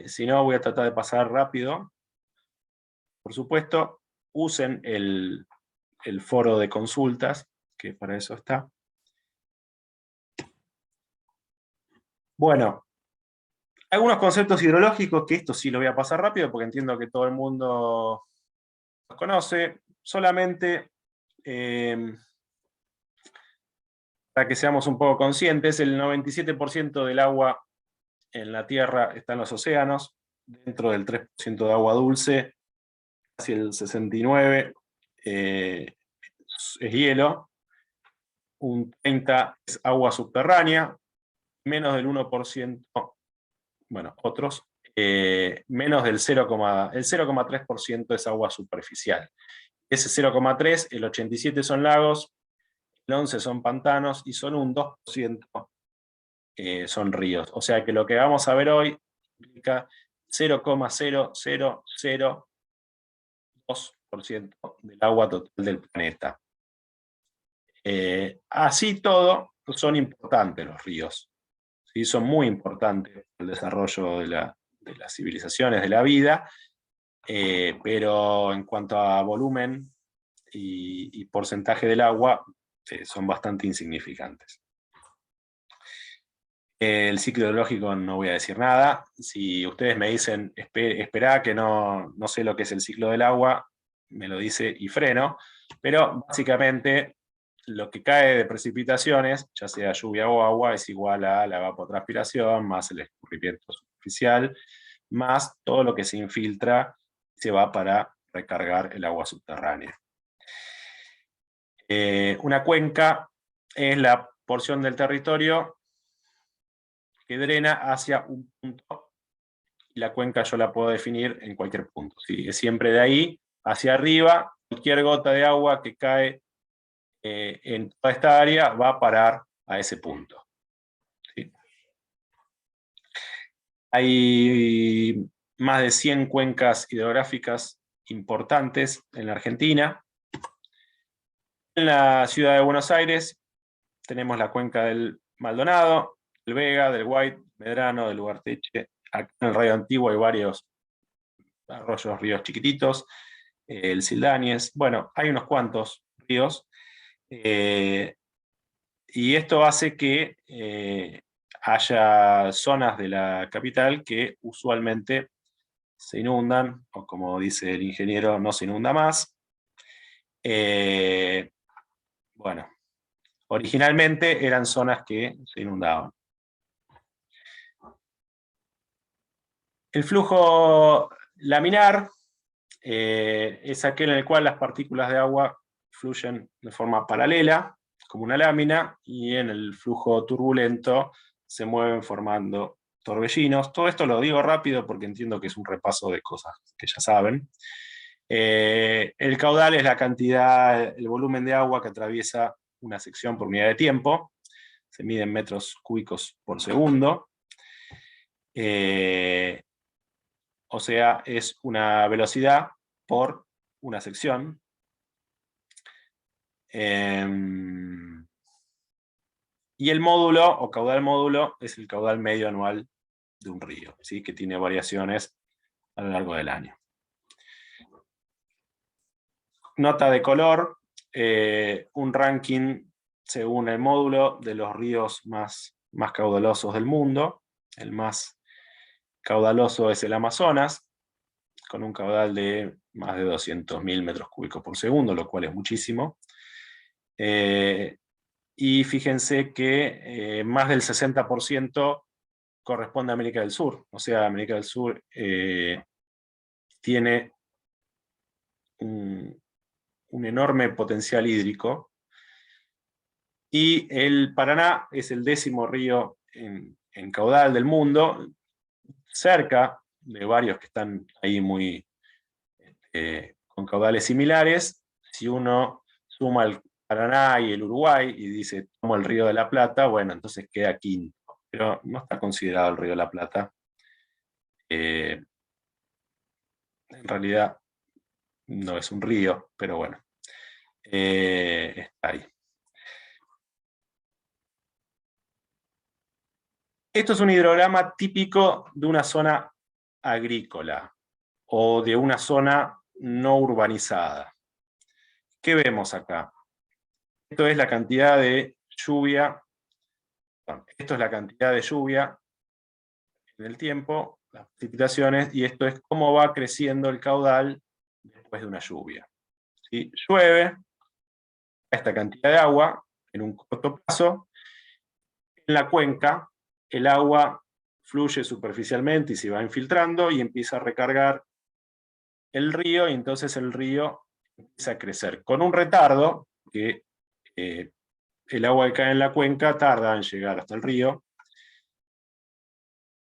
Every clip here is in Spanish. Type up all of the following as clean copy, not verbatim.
Si no, voy a tratar de pasar rápido. Por supuesto, usen el foro de consultas, que para eso está. Bueno, algunos conceptos hidrológicos, que esto sí lo voy a pasar rápido, porque entiendo que todo el mundo los conoce. Solamente, para que seamos un poco conscientes, el 97% del agua en la Tierra está en los océanos, dentro del 3% de agua dulce, casi el 69% es hielo, un 30% es agua subterránea, menos del 1%, bueno, otros, menos del 0,3% es agua superficial. Ese 0,3, el 87 son lagos, el 11 son pantanos y solo un 2% son ríos. O sea que lo que vamos a ver hoy implica 0,0002% del agua total del planeta. Así todo, son importantes los ríos. ¿Sí? Son muy importantes para el desarrollo de las civilizaciones, de la vida, pero en cuanto a volumen y porcentaje del agua, son bastante insignificantes. El ciclo hidrológico no voy a decir nada. Si ustedes me dicen, esperá que no sé lo que es el ciclo del agua, me lo dice y freno, pero básicamente lo que cae de precipitaciones, ya sea lluvia o agua, es igual a la evapotranspiración, más el escurrimiento superficial, más todo lo que se infiltra se va para recargar el agua subterránea. Una cuenca es la porción del territorio que drena hacia un punto, y la cuenca yo la puedo definir en cualquier punto. ¿Sí? Es siempre de ahí hacia arriba, cualquier gota de agua que cae en toda esta área va a parar a ese punto. ¿Sí? Hay más de 100 cuencas hidrográficas importantes en la Argentina. En la ciudad de Buenos Aires tenemos la cuenca del Maldonado, del Vega, del Guay, Medrano, del Ugarteche. Acá en el Radio Antiguo hay varios arroyos, ríos chiquititos, el Sildañez, bueno, hay unos cuantos ríos, y esto hace que haya zonas de la capital que usualmente se inundan, o como dice el ingeniero, no se inunda más. Bueno, originalmente eran zonas que se inundaban. El flujo laminar es aquel en el cual las partículas de agua fluyen de forma paralela, como una lámina, y en el flujo turbulento se mueven formando torbellinos. Todo esto lo digo rápido porque entiendo que es un repaso de cosas que ya saben. El caudal es la cantidad, el volumen de agua que atraviesa una sección por unidad de tiempo. Se mide en metros cúbicos por segundo. O sea, es una velocidad por una sección. Y el módulo, o caudal módulo, es el caudal medio anual de un río, ¿sí? Que tiene variaciones a lo largo del año. Nota de color, un ranking según el módulo de los ríos más caudalosos del mundo. El más caudaloso es el Amazonas, con un caudal de más de 200.000 metros cúbicos por segundo, lo cual es muchísimo. Y fíjense que más del 60% corresponde a América del Sur. O sea, América del Sur tiene un enorme potencial hídrico. Y el Paraná es el 10º río en caudal del mundo, cerca de varios que están ahí muy con caudales similares. Si uno suma el Paraná y el Uruguay y dice, tomo el Río de la Plata, bueno, entonces queda quinto. Pero no está considerado el Río de la Plata. En realidad no es un río, pero bueno, está ahí. Esto es un hidrograma típico de una zona agrícola o de una zona no urbanizada. ¿Qué vemos acá? Esto es la cantidad de lluvia, esto es la cantidad de lluvia en el tiempo, las precipitaciones, y esto es cómo va creciendo el caudal después de una lluvia. ¿Sí? Llueve esta cantidad de agua en un corto plazo, en la cuenca el agua fluye superficialmente y se va infiltrando y empieza a recargar el río, y entonces el río empieza a crecer con un retardo, que el agua que cae en la cuenca tarda en llegar hasta el río,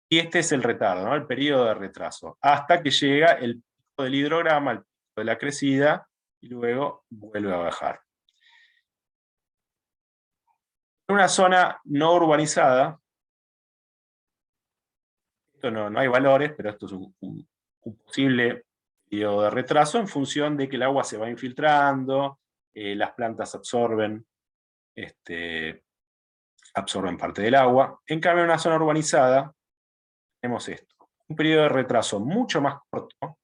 y este es el retardo, ¿no? El periodo de retraso, hasta que llega el pico del hidrograma, el pico de la crecida, y luego vuelve a bajar. En una zona no urbanizada, esto no hay valores, pero esto es un posible periodo de retraso en función de que el agua se va infiltrando, las plantas absorben parte del agua. En cambio, en una zona urbanizada tenemos esto, un periodo de retraso mucho más corto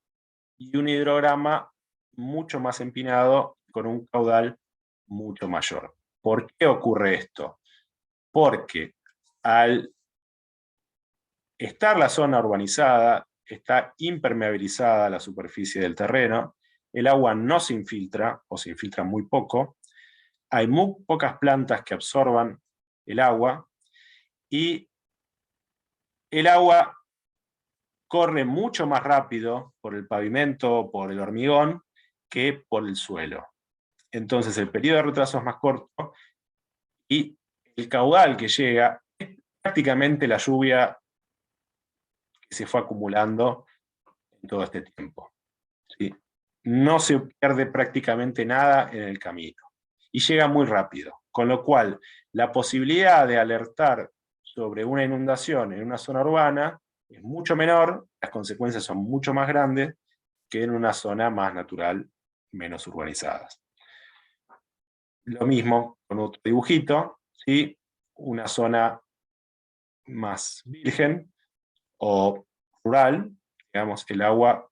y un hidrograma mucho más empinado con un caudal mucho mayor. ¿Por qué ocurre esto? Porque al estar la zona urbanizada, está impermeabilizada la superficie del terreno, el agua no se infiltra o se infiltra muy poco, hay muy pocas plantas que absorban el agua y el agua corre mucho más rápido por el pavimento, por el hormigón, que por el suelo. Entonces el periodo de retraso es más corto y el caudal que llega es prácticamente la lluvia que se fue acumulando en todo este tiempo. ¿Sí? No se pierde prácticamente nada en el camino y llega muy rápido, con lo cual la posibilidad de alertar sobre una inundación en una zona urbana es mucho menor, las consecuencias son mucho más grandes que en una zona más natural, menos urbanizada. Lo mismo con otro dibujito, ¿sí? Una zona más virgen o rural, digamos, el agua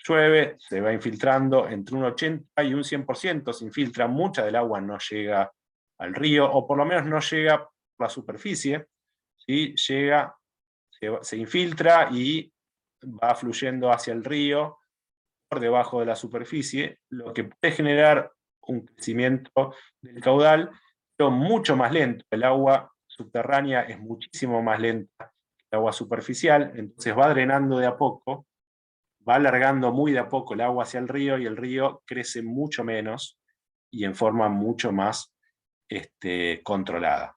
llueve, se va infiltrando entre un 80 y un 100%, se infiltra, mucha del agua no llega al río, o por lo menos no llega a la superficie, ¿sí? Llega, se infiltra y va fluyendo hacia el río por debajo de la superficie, lo que puede generar un crecimiento del caudal, pero mucho más lento. El agua subterránea es muchísimo más lenta que el agua superficial, entonces va drenando de a poco, va alargando muy de a poco el agua hacia el río y el río crece mucho menos y en forma mucho más controlada.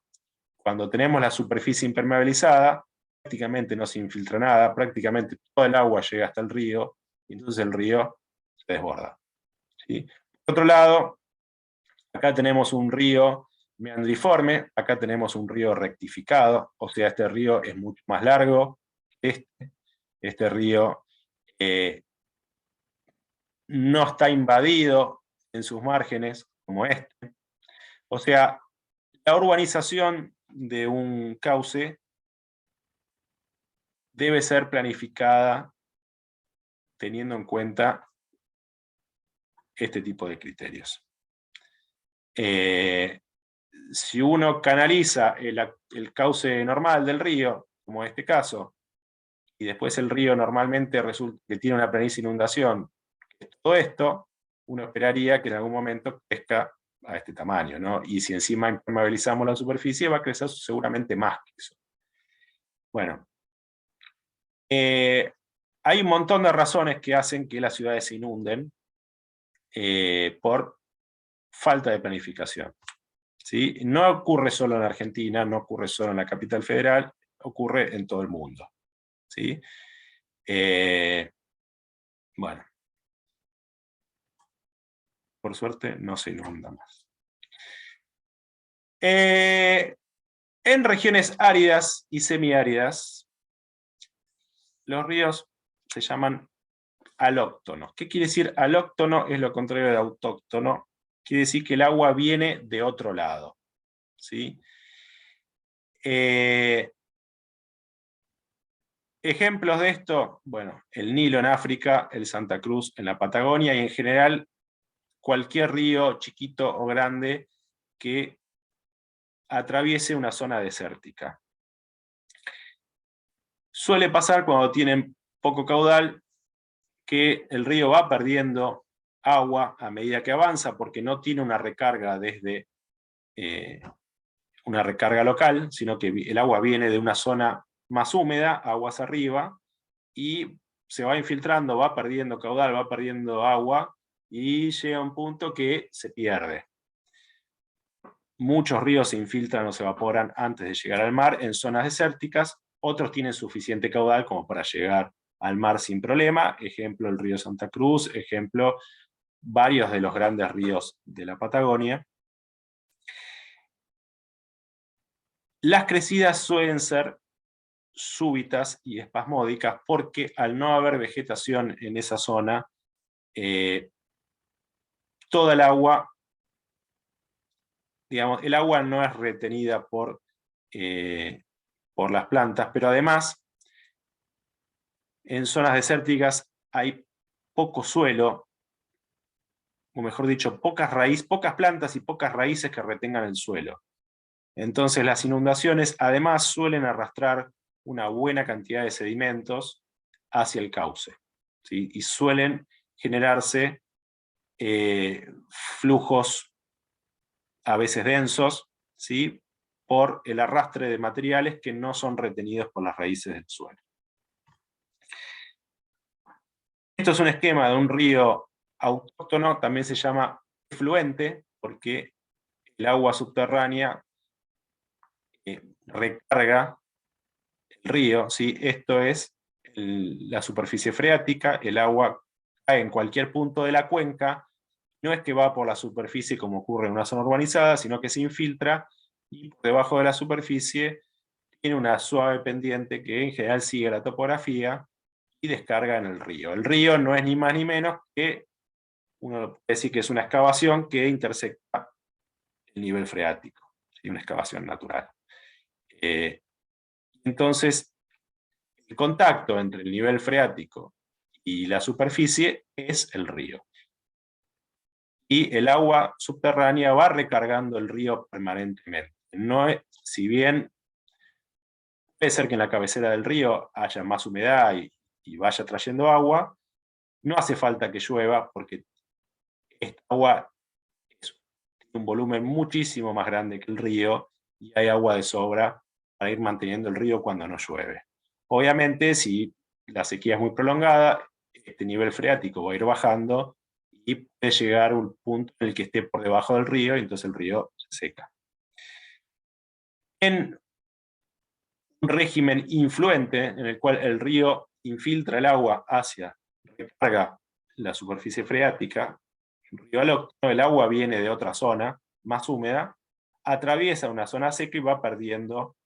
Cuando tenemos la superficie impermeabilizada, prácticamente no se infiltra nada, prácticamente todo el agua llega hasta el río y entonces el río se desborda. ¿Sí? Por otro lado, acá tenemos un río meandriforme, acá tenemos un río rectificado, o sea, este río es mucho más largo que este río no está invadido en sus márgenes como este. O sea, la urbanización de un cauce debe ser planificada teniendo en cuenta este tipo de criterios. Si uno canaliza el cauce normal del río, como en este caso, y después el río normalmente resulta que tiene una planicie de inundación, todo esto, uno esperaría que en algún momento crezca a este tamaño, ¿no? Y si encima impermeabilizamos la superficie, va a crecer seguramente más que eso. Bueno, hay un montón de razones que hacen que las ciudades se inunden por falta de planificación. ¿Sí? No ocurre solo en Argentina, no ocurre solo en la capital federal, ocurre en todo el mundo. ¿Sí? Bueno, por suerte no se inunda más. En regiones áridas y semiáridas, los ríos se llaman alóctonos. ¿Qué quiere decir alóctono? Es lo contrario de autóctono. Quiere decir que el agua viene de otro lado. ¿Sí? Ejemplos de esto, bueno, el Nilo en África, el Santa Cruz en la Patagonia, y en general cualquier río chiquito o grande que atraviese una zona desértica. Suele pasar cuando tienen poco caudal que el río va perdiendo agua a medida que avanza porque no tiene una recarga desde una recarga local, sino que el agua viene de una zona más húmeda, aguas arriba, y se va infiltrando, va perdiendo caudal, va perdiendo agua, y llega a un punto que se pierde. Muchos ríos se infiltran o se evaporan antes de llegar al mar en zonas desérticas, otros tienen suficiente caudal como para llegar al mar sin problema, ejemplo el río Santa Cruz, ejemplo varios de los grandes ríos de la Patagonia. Las crecidas suelen ser súbitas y espasmódicas porque al no haber vegetación en esa zona, toda el agua, digamos, el agua no es retenida por las plantas, pero además en zonas desérticas hay poco suelo, o mejor dicho, pocas plantas y pocas raíces que retengan el suelo. Entonces las inundaciones además suelen arrastrar una buena cantidad de sedimentos hacia el cauce, ¿sí? Y suelen generarse flujos a veces densos, ¿sí? Por el arrastre de materiales que no son retenidos por las raíces del suelo. Esto es un esquema de un río autóctono, también se llama efluente, porque el agua subterránea recarga el río, ¿sí? Esto es la superficie freática, el agua cae en cualquier punto de la cuenca, no es que va por la superficie como ocurre en una zona urbanizada, sino que se infiltra y por debajo de la superficie tiene una suave pendiente que en general sigue la topografía y descarga en el río. El río no es ni más ni menos que, uno puede decir que es una excavación que intersecta el nivel freático, ¿sí? Una excavación natural. Entonces, el contacto entre el nivel freático y la superficie es el río. Y el agua subterránea va recargando el río permanentemente. No es, si bien puede ser que en la cabecera del río haya más humedad y vaya trayendo agua, no hace falta que llueva porque esta agua tiene un volumen muchísimo más grande que el río y hay agua de sobra para ir manteniendo el río cuando no llueve. Obviamente, si la sequía es muy prolongada, este nivel freático va a ir bajando y puede llegar a un punto en el que esté por debajo del río y entonces el río se seca. En un régimen influente, en el cual el río infiltra el agua hacia, recarga la superficie freática, en río alóctono, el agua viene de otra zona, más húmeda, atraviesa una zona seca y va perdiendo,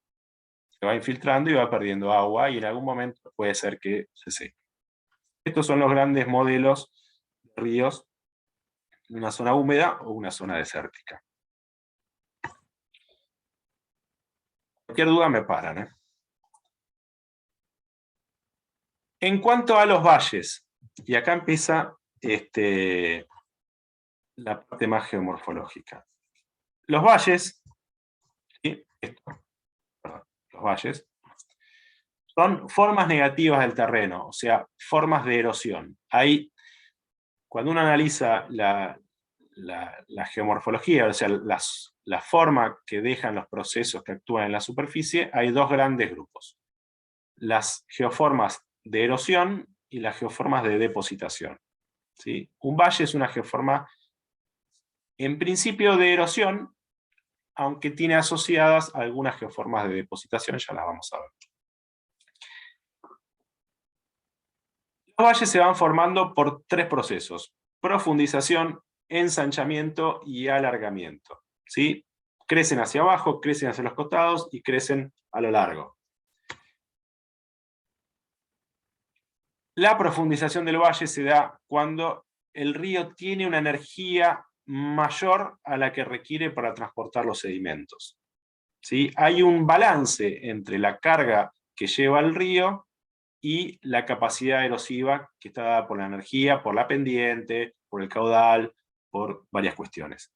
se va infiltrando y va perdiendo agua, y en algún momento puede ser que se seque. Estos son los grandes modelos de ríos en una zona húmeda o una zona desértica. Cualquier duda me paran, ¿eh? En cuanto a los valles, y acá empieza la parte más geomorfológica. Los valles, ¿sí? Los valles, son formas negativas del terreno, o sea, formas de erosión. Cuando uno analiza la geomorfología, o sea, la forma que dejan los procesos que actúan en la superficie, hay dos grandes grupos. Las geoformas de erosión y las geoformas de depositación, ¿sí? Un valle es una geoforma, en principio, de erosión, aunque tiene asociadas algunas geoformas de depositación, ya las vamos a ver. Los valles se van formando por tres procesos: profundización, ensanchamiento y alargamiento, ¿sí? Crecen hacia abajo, crecen hacia los costados y crecen a lo largo. La profundización del valle se da cuando el río tiene una energía mayor a la que requiere para transportar los sedimentos, ¿sí? Hay un balance entre la carga que lleva el río y la capacidad erosiva que está dada por la energía, por la pendiente, por el caudal, por varias cuestiones.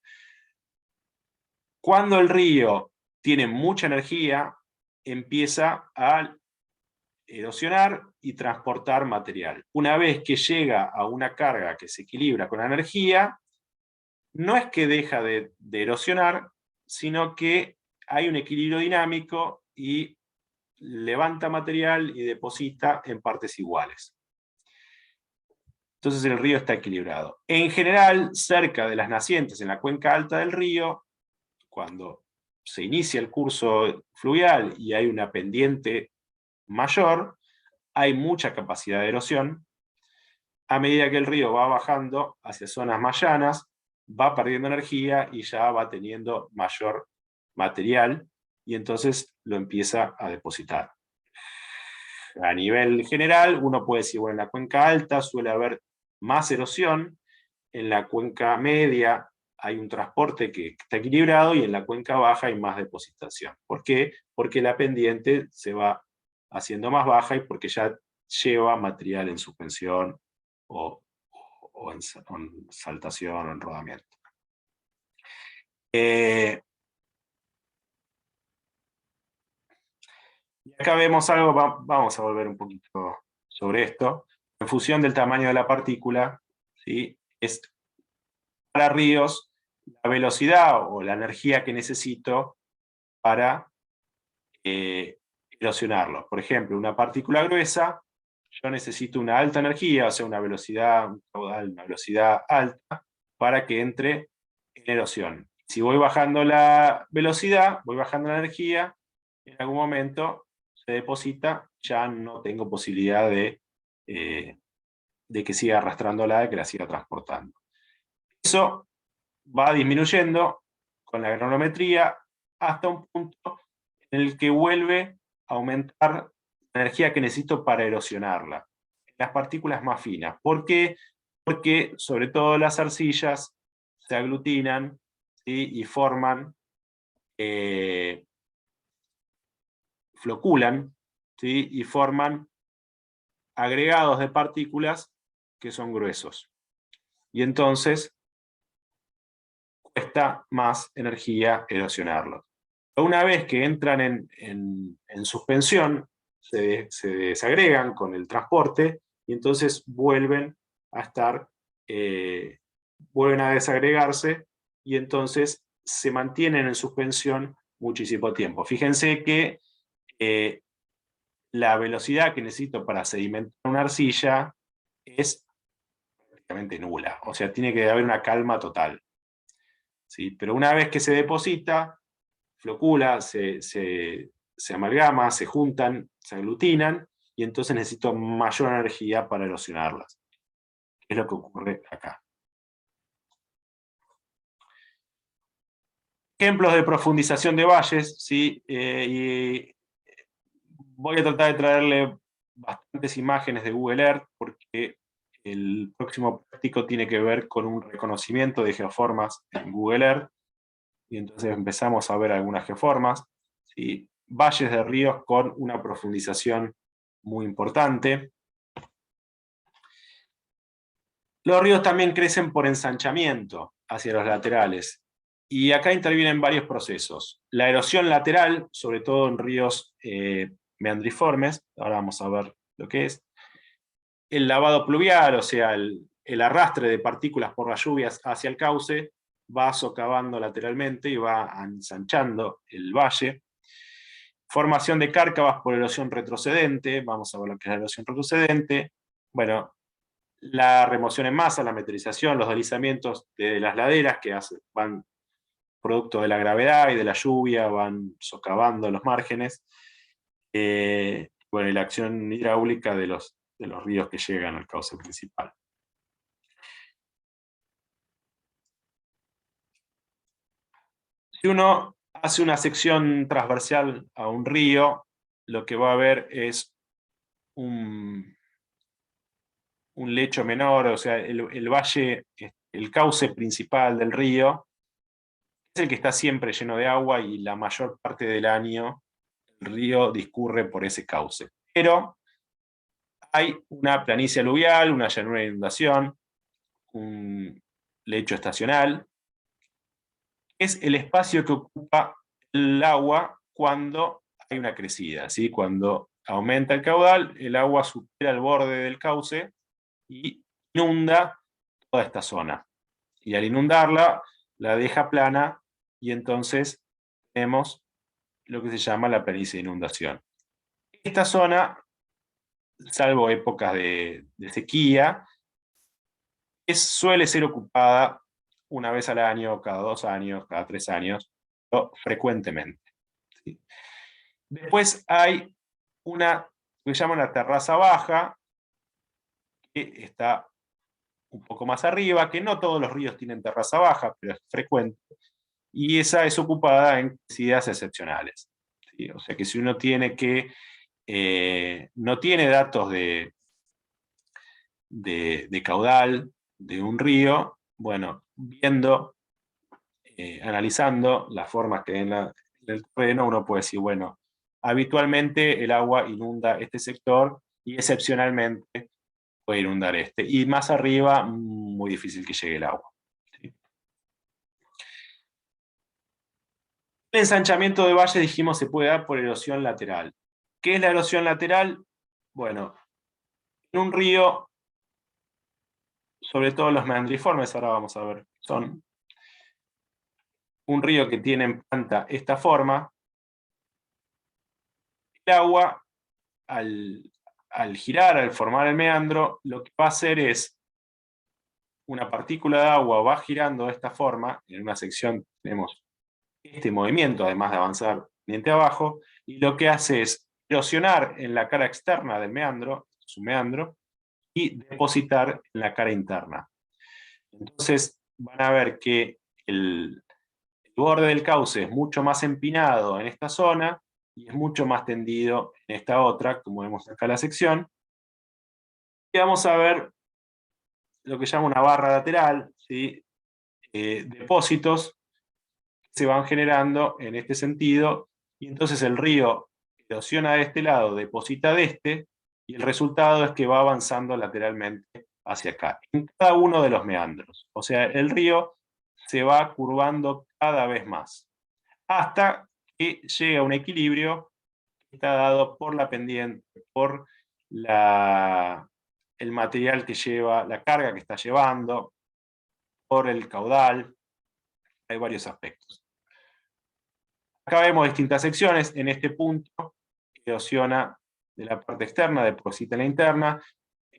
Cuando el río tiene mucha energía, empieza a erosionar y transportar material. Una vez que llega a una carga que se equilibra con la energía, no es que deja de erosionar, sino que hay un equilibrio dinámico y levanta material y deposita en partes iguales. Entonces el río está equilibrado. En general, cerca de las nacientes, en la cuenca alta del río, cuando se inicia el curso fluvial y hay una pendiente mayor, hay mucha capacidad de erosión. A medida que el río va bajando hacia zonas más llanas, va perdiendo energía y ya va teniendo mayor material, y entonces lo empieza a depositar. A nivel general, uno puede decir, bueno, en la cuenca alta suele haber más erosión, en la cuenca media hay un transporte que está equilibrado, y en la cuenca baja hay más depositación. ¿Por qué? Porque la pendiente se va haciendo más baja y porque ya lleva material en suspensión o en saltación o en rodamiento. Y acá vemos algo, vamos a volver un poquito sobre esto. En función del tamaño de la partícula, ¿sí? Es para ríos la velocidad o la energía que necesito para erosionarlo. Por ejemplo, una partícula gruesa, yo necesito una alta energía, o sea, una velocidad, un caudal, una velocidad alta, para que entre en erosión. Si voy bajando la velocidad, voy bajando la energía, en algún momento se deposita, ya no tengo posibilidad de que siga arrastrándola, de que la siga transportando. Eso va disminuyendo con la granulometría hasta un punto en el que vuelve a aumentar la energía que necesito para erosionarla. Las partículas más finas. ¿Por qué? Porque sobre todo las arcillas se aglutinan, ¿sí? Y forman, floculan, ¿sí? Y forman agregados de partículas que son gruesos. Y entonces cuesta más energía erosionarlos. Una vez que entran en suspensión, se desagregan con el transporte y entonces vuelven a estar, vuelven a desagregarse, y entonces se mantienen en suspensión muchísimo tiempo. Fíjense que la velocidad que necesito para sedimentar una arcilla es prácticamente nula, o sea, tiene que haber una calma total. ¿Sí? Pero una vez que se deposita, flocula, se amalgama, se juntan, se aglutinan, y entonces necesito mayor energía para erosionarlas. Es lo que ocurre acá. Ejemplos de profundización de valles, ¿sí? Y voy a tratar de traerle bastantes imágenes de Google Earth, porque el próximo práctico tiene que ver con un reconocimiento de geoformas en Google Earth, y entonces empezamos a ver algunas geoformas, ¿sí? Valles de ríos con una profundización muy importante. Los ríos también crecen por ensanchamiento hacia los laterales, y acá intervienen varios procesos. La erosión lateral, sobre todo en ríos meandriformes, ahora vamos a ver lo que es. El lavado pluvial, o sea, el arrastre de partículas por las lluvias hacia el cauce, va socavando lateralmente y va ensanchando el valle. Formación de cárcavas por erosión retrocedente, vamos a ver lo que es la erosión retrocedente. Bueno, la remoción en masa, la meteorización, los deslizamientos de las laderas que van producto de la gravedad y de la lluvia, van socavando los márgenes. Bueno, y la acción hidráulica de los ríos que llegan al cauce principal. Si uno hace una sección transversal a un río, lo que va a ver es un lecho menor, o sea, el valle, el cauce principal del río, es el que está siempre lleno de agua, y la mayor parte del año el río discurre por ese cauce. Pero hay una planicie aluvial, una llanura de inundación, un lecho estacional. Es el espacio que ocupa el agua cuando hay una crecida, ¿sí? Cuando aumenta el caudal, el agua supera el borde del cauce y inunda toda esta zona. Y al inundarla, la deja plana y entonces tenemos lo que se llama la planicie de inundación. Esta zona, salvo épocas de sequía, suele ser ocupada una vez al año, cada 2 años, cada 3 años, o frecuentemente. ¿Sí? Después hay una que se llama una terraza baja, que está un poco más arriba, que no todos los ríos tienen terraza baja, pero es frecuente, y esa es ocupada en crecidas excepcionales. ¿Sí? O sea que si uno tiene que, no tiene datos de caudal de un río, bueno, viendo, analizando las formas que hay en el terreno, uno puede decir, bueno, habitualmente el agua inunda este sector y excepcionalmente puede inundar este. Y más arriba, muy difícil que llegue el agua. ¿Sí? El ensanchamiento de valle, dijimos, se puede dar por erosión lateral. ¿Qué es la erosión lateral? Bueno, en un río, sobre todo los meandriformes, ahora vamos a ver, son un río que tiene en planta esta forma, el agua, al girar, al formar el meandro, lo que va a hacer es, una partícula de agua va girando de esta forma, en una sección tenemos este movimiento, además de avanzar pendiente abajo, y lo que hace es erosionar en la cara externa del meandro, su meandro, y depositar en la cara interna. Entonces van a ver que el borde del cauce es mucho más empinado en esta zona y es mucho más tendido en esta otra, como vemos acá en la sección. Y vamos a ver lo que llama una barra lateral, ¿sí? Depósitos que se van generando en este sentido, y entonces el río erosiona de este lado, deposita de este, y el resultado es que va avanzando lateralmente hacia acá, en cada uno de los meandros. O sea, el río se va curvando cada vez más, hasta que llega a un equilibrio que está dado por la pendiente, por el material que lleva, la carga que está llevando, por el caudal. Hay varios aspectos. Acá vemos distintas secciones. En este punto erosiona de la parte externa, deposita en la interna.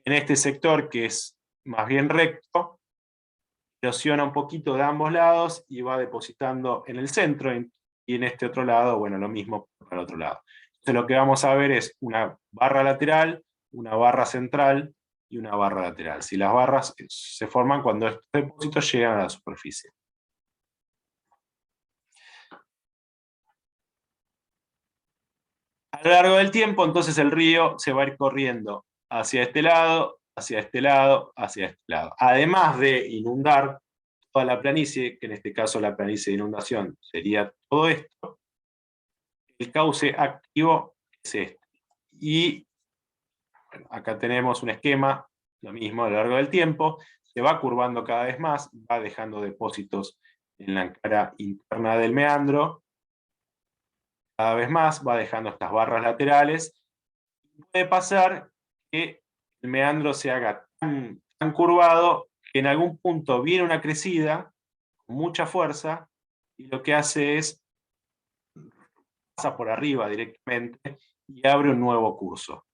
En este sector, que es más bien recto, erosiona un poquito de ambos lados y va depositando en el centro. Y en este otro lado, bueno, lo mismo para el otro lado. Entonces lo que vamos a ver es una barra lateral, una barra central y una barra lateral. Si las barras se forman cuando estos depósitos llegan a la superficie. A lo largo del tiempo, entonces el río se va a ir corriendo hacia este lado, hacia este lado, hacia este lado. Además de inundar toda la planicie, que en este caso la planicie de inundación sería todo esto, el cauce activo es este. Y bueno, acá tenemos un esquema, lo mismo a lo largo del tiempo, se va curvando cada vez más, va dejando depósitos en la cara interna del meandro, cada vez más va dejando estas barras laterales. Puede pasar que el meandro se haga tan curvado que en algún punto viene una crecida con mucha fuerza y lo que hace es pasa por arriba directamente y abre un nuevo curso.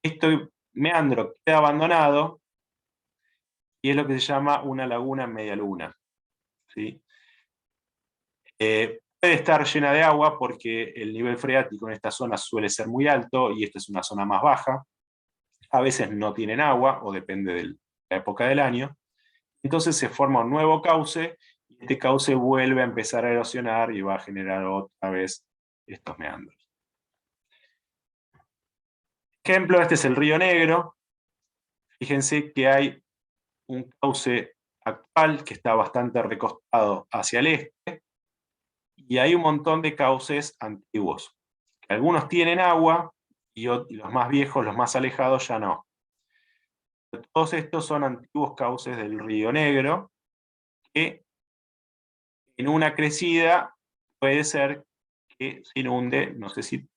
Este meandro queda abandonado y es lo que se llama una laguna en media luna. ¿Sí? Puede estar llena de agua porque el nivel freático en esta zona suele ser muy alto y esta es una zona más baja. A veces no tienen agua o depende de la época del año. Entonces se forma un nuevo cauce y este cauce vuelve a empezar a erosionar y va a generar otra vez estos meandros. Ejemplo, este es el Río Negro. Fíjense que hay un cauce actual que está bastante recostado hacia el este y hay un montón de cauces antiguos. Algunos tienen agua y los más viejos, los más alejados, ya no. Todos estos son antiguos cauces del Río Negro, que en una crecida puede ser que se inunde, no sé si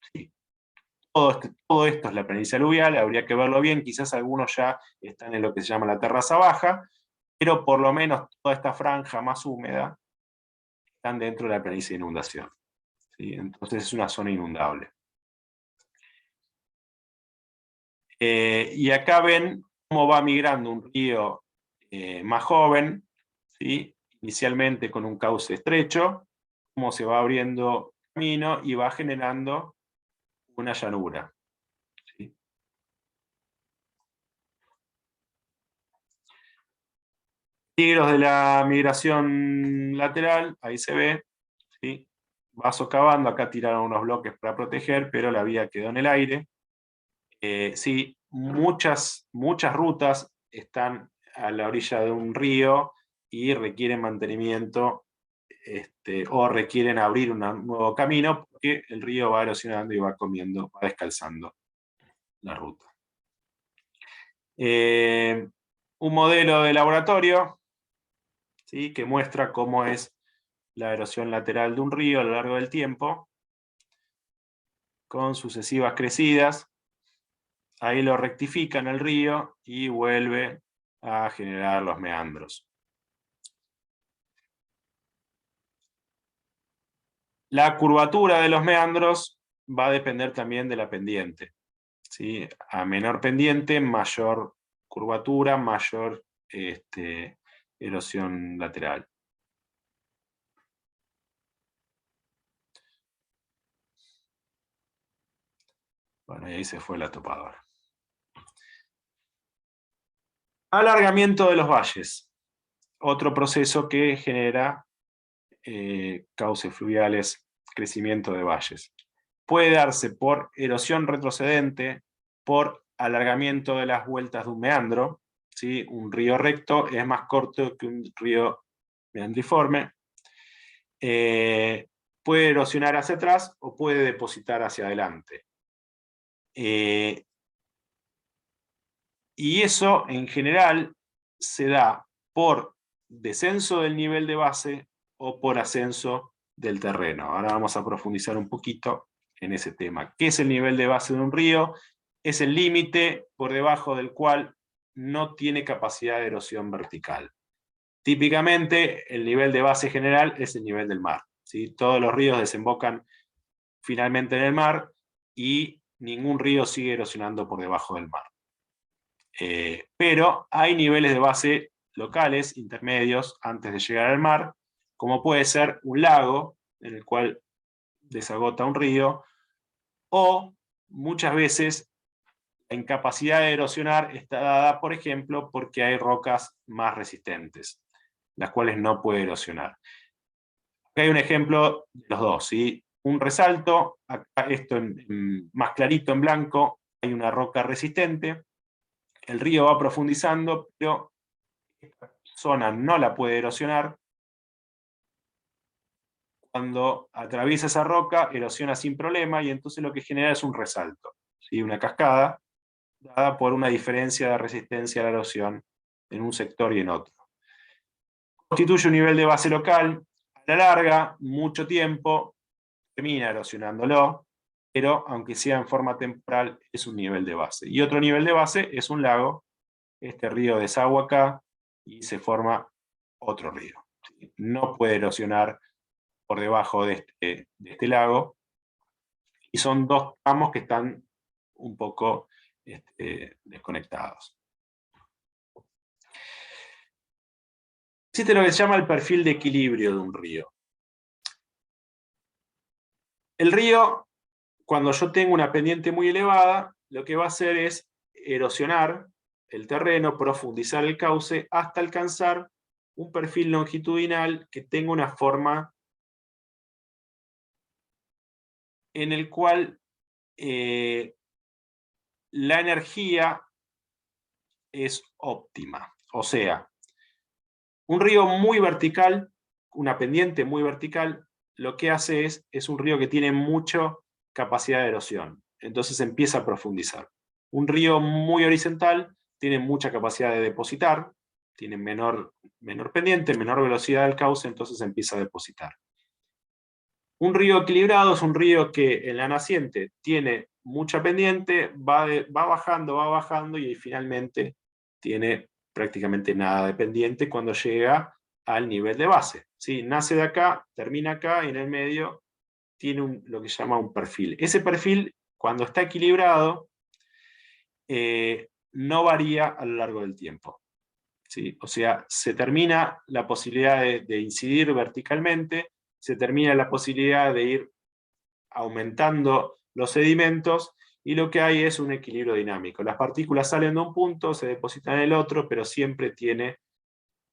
todo esto es la planicie aluvial, habría que verlo bien, quizás algunos ya están en lo que se llama la terraza baja, pero por lo menos toda esta franja más húmeda están dentro de la planicie de inundación. ¿Sí? Entonces es una zona inundable. Y acá ven cómo va migrando un río más joven, ¿sí? Inicialmente con un cauce estrecho, cómo se va abriendo camino y va generando una llanura. ¿Sí? Peligros de la migración lateral, ahí se ve, ¿sí? Va socavando, acá tiraron unos bloques para proteger, pero la vía quedó en el aire. Sí, muchas rutas están a la orilla de un río y requieren mantenimiento o requieren abrir un nuevo camino porque el río va erosionando y va comiendo, va descalzando la ruta. Un modelo de laboratorio, ¿sí? Que muestra cómo es la erosión lateral de un río a lo largo del tiempo, con sucesivas crecidas. Ahí lo rectifican el río y vuelve a generar los meandros. La curvatura de los meandros va a depender también de la pendiente. ¿Sí? A menor pendiente, mayor curvatura, mayor erosión lateral. Bueno, y ahí se fue la topadora. Alargamiento de los valles. Otro proceso que genera cauces fluviales, crecimiento de valles. Puede darse por erosión retrocedente, por alargamiento de las vueltas de un meandro. ¿Sí? Un río recto es más corto que un río meandriforme. Puede erosionar hacia atrás o puede depositar hacia adelante. Y eso, en general, se da por descenso del nivel de base o por ascenso del terreno. Ahora vamos a profundizar un poquito en ese tema. ¿Qué es el nivel de base de un río? Es el límite por debajo del cual no tiene capacidad de erosión vertical. Típicamente, el nivel de base general es el nivel del mar. ¿Sí? Todos los ríos desembocan finalmente en el mar y ningún río sigue erosionando por debajo del mar. Pero hay niveles de base locales, intermedios, antes de llegar al mar, como puede ser un lago, en el cual desagota un río, o muchas veces la incapacidad de erosionar está dada, por ejemplo, porque hay rocas más resistentes, las cuales no puede erosionar. Acá hay un ejemplo de los dos, ¿sí? Un resalto, acá esto más clarito en blanco, hay una roca resistente, el río va profundizando, pero esta zona no la puede erosionar. Cuando atraviesa esa roca, erosiona sin problema y entonces lo que genera es un resalto, ¿sí? Una cascada, dada por una diferencia de resistencia a la erosión en un sector y en otro. Constituye un nivel de base local, a la larga, mucho tiempo, termina erosionándolo, pero aunque sea en forma temporal, es un nivel de base. Y otro nivel de base es un lago, este río desagua acá y se forma otro río. No puede erosionar por debajo de este lago, y son dos tramos que están un poco desconectados. Existe lo que se llama el perfil de equilibrio de un río. El río, cuando yo tengo una pendiente muy elevada, lo que va a hacer es erosionar el terreno, profundizar el cauce, hasta alcanzar un perfil longitudinal que tenga una forma en el cual la energía es óptima. O sea, un río muy vertical, una pendiente muy vertical, lo que hace es un río que tiene mucha capacidad de erosión. entonces empieza a profundizar. Un río muy horizontal tiene mucha capacidad de depositar, tiene menor pendiente, menor velocidad del cauce, entonces empieza a depositar. Un río equilibrado es un río que en la naciente tiene mucha pendiente, va bajando y finalmente tiene prácticamente nada de pendiente cuando llega al nivel de base. ¿Sí? Nace de acá, termina acá y en el medio tiene lo que se llama un perfil. Ese perfil, cuando está equilibrado, no varía a lo largo del tiempo. ¿Sí? O sea, se termina la posibilidad de incidir verticalmente, se termina la posibilidad de ir aumentando los sedimentos, y lo que hay es un equilibrio dinámico. Las partículas salen de un punto, se depositan en el otro, pero siempre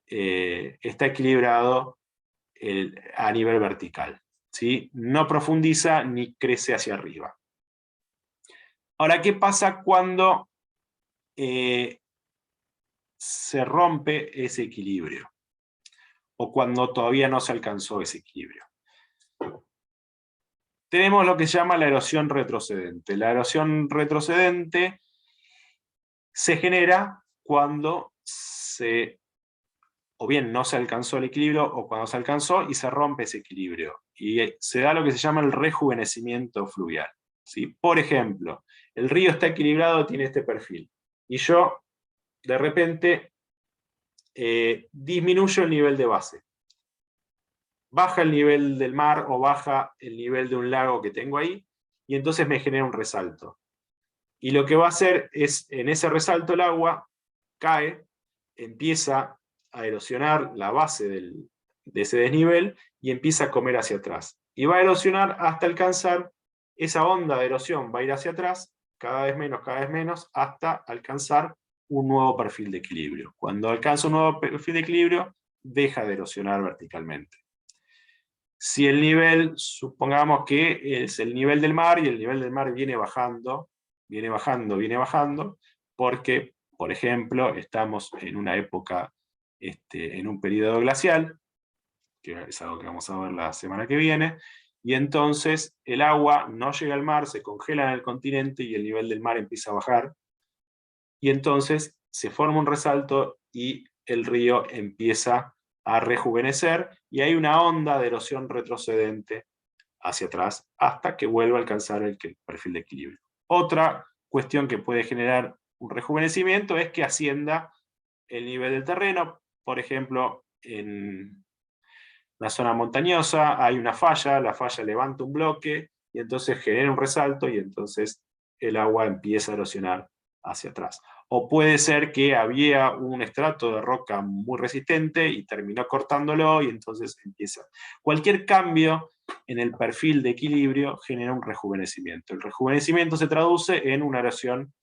está equilibrado a nivel vertical. ¿Sí? No profundiza ni crece hacia arriba. Ahora, ¿qué pasa cuando se rompe ese equilibrio? O cuando todavía no se alcanzó ese equilibrio. Tenemos lo que se llama la erosión retrocedente. La erosión retrocedente se genera cuando o bien no se alcanzó el equilibrio, o cuando se alcanzó y se rompe ese equilibrio. Y se da lo que se llama el rejuvenecimiento fluvial. ¿Sí? Por ejemplo, el río está equilibrado, tiene este perfil. Y yo, de repente, disminuyo el nivel de base. Baja el nivel del mar o baja el nivel de un lago que tengo ahí, y entonces me genera un resalto. Y lo que va a hacer es, en ese resalto el agua cae, empieza a erosionar la base de ese desnivel y empieza a comer hacia atrás. Y va a erosionar hasta alcanzar esa onda de erosión, va a ir hacia atrás, cada vez menos, hasta alcanzar un nuevo perfil de equilibrio. Cuando alcanza un nuevo perfil de equilibrio, deja de erosionar verticalmente. Si el nivel, supongamos que es el nivel del mar, y el nivel del mar viene bajando, porque, por ejemplo, estamos en una época, en un periodo glacial, que es algo que vamos a ver la semana que viene, y entonces el agua no llega al mar, se congela en el continente y el nivel del mar empieza a bajar, y entonces se forma un resalto y el río empieza a rejuvenecer, y hay una onda de erosión retrocedente hacia atrás hasta que vuelva a alcanzar el perfil de equilibrio. Otra cuestión que puede generar un rejuvenecimiento es que ascienda el nivel del terreno. Por ejemplo, en la zona montañosa hay una falla, la falla levanta un bloque y entonces genera un resalto, y entonces el agua empieza a erosionar hacia atrás. O puede ser que había un estrato de roca muy resistente y terminó cortándolo, y entonces empieza. Cualquier cambio en el perfil de equilibrio genera un rejuvenecimiento. El rejuvenecimiento se traduce en una erosión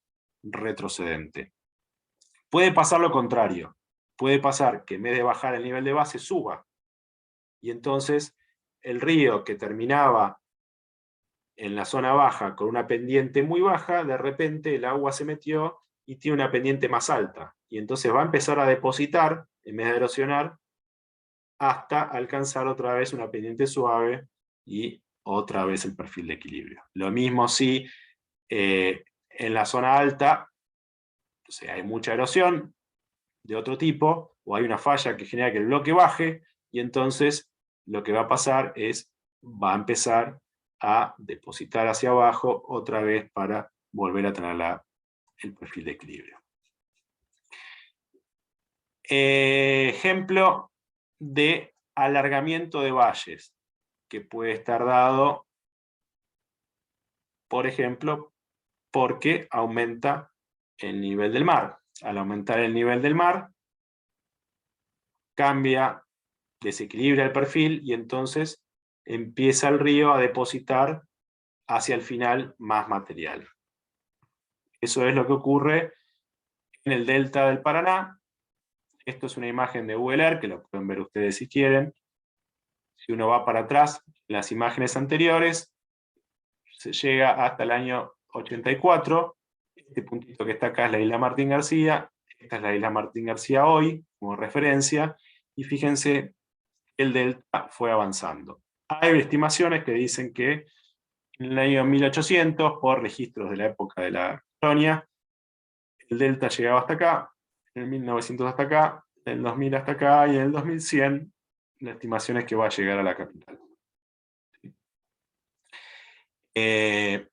retrocedente. Puede pasar lo contrario. Puede pasar que en vez de bajar el nivel de base, suba. Y entonces el río que terminaba en la zona baja con una pendiente muy baja, de repente el agua se metió y tiene una pendiente más alta. Y entonces va a empezar a depositar, en vez de erosionar, hasta alcanzar otra vez una pendiente suave y otra vez el perfil de equilibrio. Lo mismo si en la zona alta, o sea, hay mucha erosión de otro tipo, o hay una falla que genera que el bloque baje, y entonces lo que va a pasar es, va a empezar a depositar hacia abajo otra vez para volver a tener el perfil de equilibrio. Ejemplo de alargamiento de valles, que puede estar dado, por ejemplo, porque aumenta el nivel del mar. Al aumentar el nivel del mar, desequilibra el perfil, y entonces empieza el río a depositar hacia el final más material. Eso es lo que ocurre en el delta del Paraná. Esto es una imagen de Google Earth, que lo pueden ver ustedes si quieren. Si uno va para atrás, en las imágenes anteriores, se llega hasta el año 84. Este puntito que está acá es la isla Martín García. Esta es la isla Martín García hoy, como referencia. Y fíjense, el delta fue avanzando. Hay estimaciones que dicen que En el año 1800, por registros de la época de la colonia, el delta llegaba hasta acá, en el 1900 hasta acá, en el 2000 hasta acá, y en el 2100 la estimación es que va a llegar a la capital. En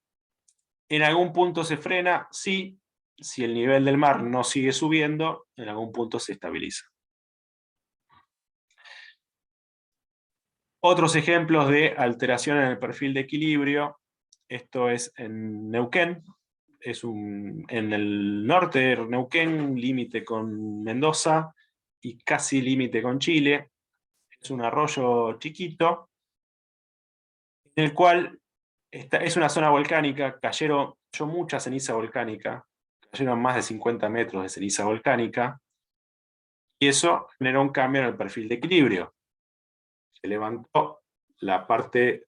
algún punto se frena, sí, si el nivel del mar no sigue subiendo, en algún punto se estabiliza. Otros ejemplos de alteración en el perfil de equilibrio, esto es en Neuquén, en el norte de Neuquén, límite con Mendoza y casi límite con Chile. Es un arroyo chiquito, en el cual es una zona volcánica, cayó mucha ceniza volcánica, cayeron más de 50 metros de ceniza volcánica, y eso generó un cambio en el perfil de equilibrio. Se levantó la parte,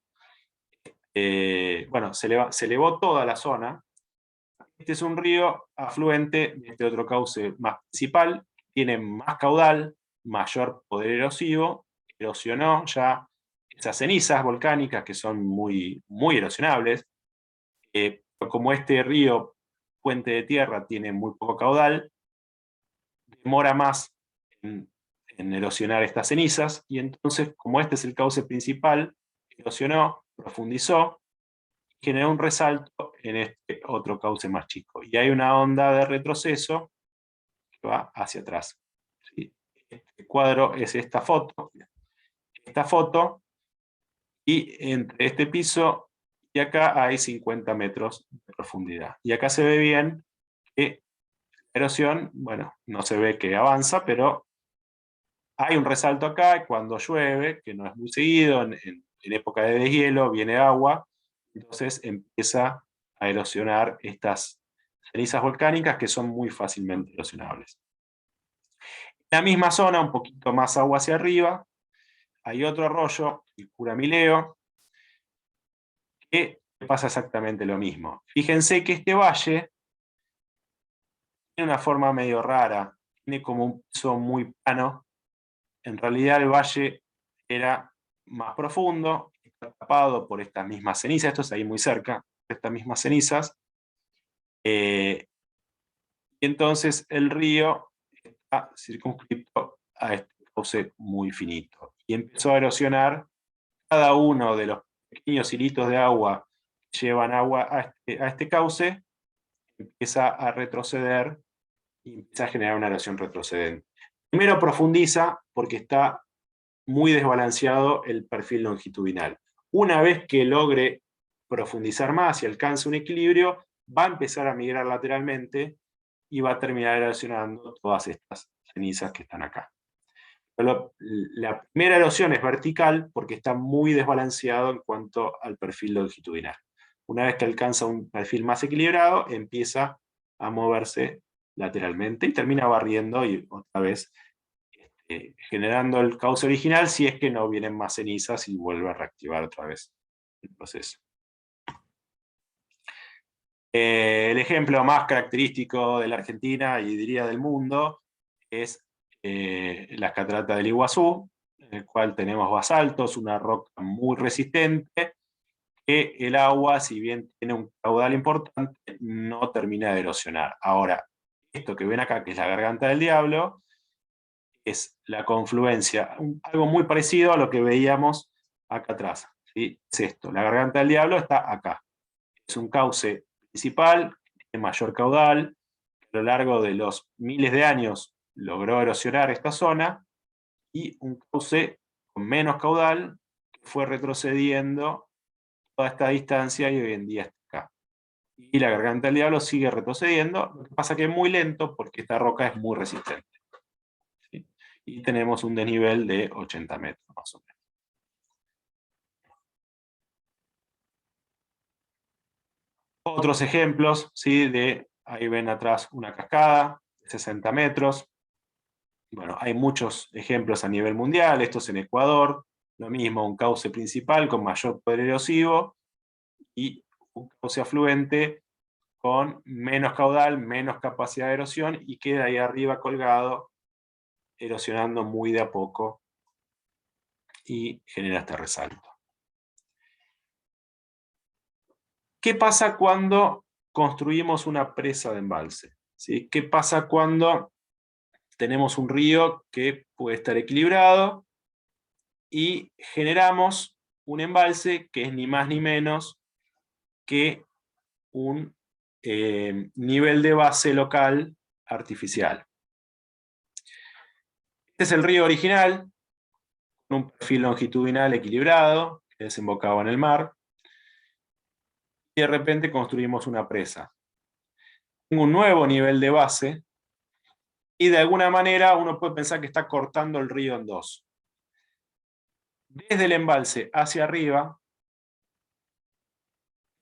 se elevó toda la zona. Este es un río afluente de este otro cauce más principal, tiene más caudal, mayor poder erosivo, erosionó ya esas cenizas volcánicas que son muy, muy erosionables. Como este río Puente de Tierra tiene muy poco caudal, demora más en erosionar estas cenizas, y entonces, como este es el cauce principal, erosionó, profundizó, generó un resalto en este otro cauce más chico. Y hay una onda de retroceso que va hacia atrás. ¿Sí? Este cuadro es esta foto, y entre este piso y acá hay 50 metros de profundidad. Y acá se ve bien que la erosión, bueno, no se ve que avanza, pero hay un resalto acá, cuando llueve, que no es muy seguido, en época de deshielo viene agua, entonces empieza a erosionar estas cenizas volcánicas que son muy fácilmente erosionables. En la misma zona, un poquito más agua hacia arriba, hay otro arroyo, el Curamileo, que pasa exactamente lo mismo. Fíjense que este valle tiene una forma medio rara, tiene como un piso muy plano. En realidad el valle era más profundo, está tapado por estas mismas cenizas, esto es ahí muy cerca, estas mismas cenizas, y entonces el río está circunscrito a este cauce muy finito, y empezó a erosionar cada uno de los pequeños hilitos de agua que llevan agua a este cauce, empieza a retroceder y empieza a generar una erosión retrocedente. Primero profundiza porque está muy desbalanceado el perfil longitudinal. Una vez que logre profundizar más y alcance un equilibrio, va a empezar a migrar lateralmente y va a terminar erosionando todas estas cenizas que están acá. Pero la primera erosión es vertical porque está muy desbalanceado en cuanto al perfil longitudinal. Una vez que alcanza un perfil más equilibrado, empieza a moverse lateralmente y termina barriendo y otra vez generando el cauce original si es que no vienen más cenizas y vuelve a reactivar otra vez el proceso. El ejemplo más característico de la Argentina y diría del mundo es las cataratas del Iguazú, en el cual tenemos basaltos, una roca muy resistente, que el agua, si bien tiene un caudal importante, no termina de erosionar. Ahora, esto que ven acá, que es la Garganta del Diablo, es la confluencia, algo muy parecido a lo que veíamos acá atrás. ¿Sí? Es esto, la Garganta del Diablo está acá. Es un cauce principal, tiene mayor caudal, a lo largo de los miles de años logró erosionar esta zona, y un cauce con menos caudal que fue retrocediendo toda esta distancia y hoy en día está acá. Y la Garganta del Diablo sigue retrocediendo, lo que pasa que es muy lento porque esta roca es muy resistente. ¿Sí? Y tenemos un desnivel de 80 metros más o menos. Otros ejemplos, ¿sí? Ahí ven atrás una cascada de 60 metros. Bueno, hay muchos ejemplos a nivel mundial, esto es en Ecuador, lo mismo, un cauce principal con mayor poder erosivo y un cauce afluente con menos caudal, menos capacidad de erosión, y queda ahí arriba colgado, erosionando muy de a poco y genera este resalto. ¿Qué pasa cuando construimos una presa de embalse? ¿Sí? ¿Qué pasa cuando tenemos un río que puede estar equilibrado y generamos un embalse que es ni más ni menos que un nivel de base local artificial? Este es el río original, con un perfil longitudinal equilibrado, que desembocaba en el mar, y de repente construimos una presa. Tengo un nuevo nivel de base, y de alguna manera uno puede pensar que está cortando el río en dos. Desde el embalse hacia arriba,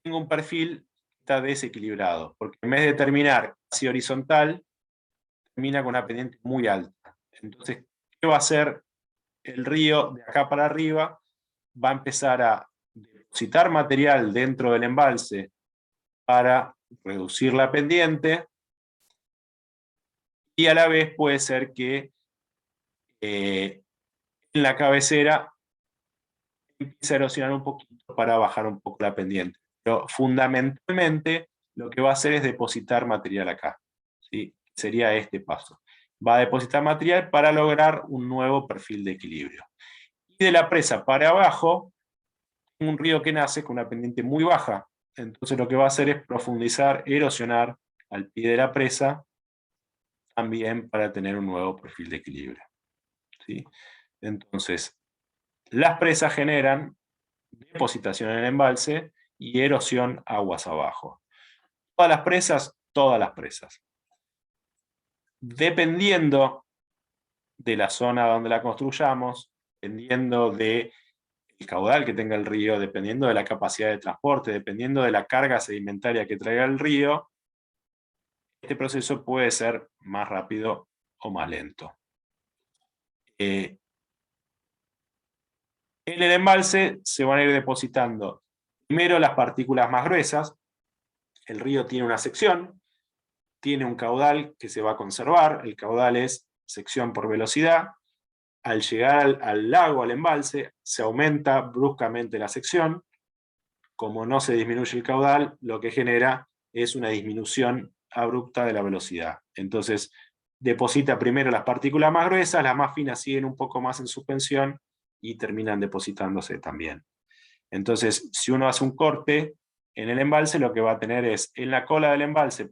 tengo un perfil que está desequilibrado, porque en vez de terminar casi horizontal, termina con una pendiente muy alta. Entonces, ¿qué va a hacer el río de acá para arriba? Va a empezar a depositar material dentro del embalse para reducir la pendiente, y a la vez puede ser que en la cabecera empiece a erosionar un poquito para bajar un poco la pendiente. Pero fundamentalmente lo que va a hacer es depositar material acá, ¿sí? Sería este paso. Va a depositar material para lograr un nuevo perfil de equilibrio. Y de la presa para abajo, un río que nace con una pendiente muy baja. Entonces lo que va a hacer es profundizar, erosionar al pie de la presa, también para tener un nuevo perfil de equilibrio, ¿sí? Entonces, las presas generan depositación en el embalse y erosión aguas abajo. Todas las presas. Dependiendo de la zona donde la construyamos, dependiendo del caudal que tenga el río, dependiendo de la capacidad de transporte, dependiendo de la carga sedimentaria que traiga el río, este proceso puede ser más rápido o más lento. En el embalse se van a ir depositando primero las partículas más gruesas. El río tiene una sección, tiene un caudal que se va a conservar, el caudal es sección por velocidad. Al llegar al lago, al embalse, se aumenta bruscamente la sección. Como no se disminuye el caudal, lo que genera es una disminución abrupta de la velocidad. Entonces, deposita primero las partículas más gruesas, las más finas siguen un poco más en suspensión y terminan depositándose también. Entonces, si uno hace un corte en el embalse, lo que va a tener es en la cola del embalse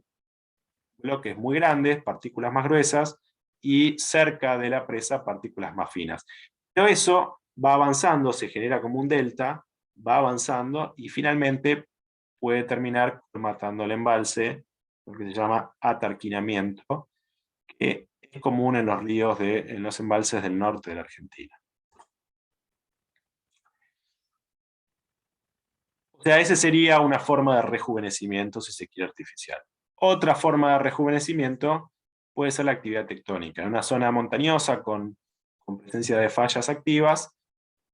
bloques muy grandes, partículas más gruesas, y cerca de la presa partículas más finas. Pero eso va avanzando, se genera como un delta, va avanzando y finalmente puede terminar matando el embalse, lo que se llama atarquinamiento, que es común en los ríos, en los embalses del norte de la Argentina. O sea, esa sería una forma de rejuvenecimiento, si se quiere, artificial. Otra forma de rejuvenecimiento puede ser la actividad tectónica. En una zona montañosa con presencia de fallas activas,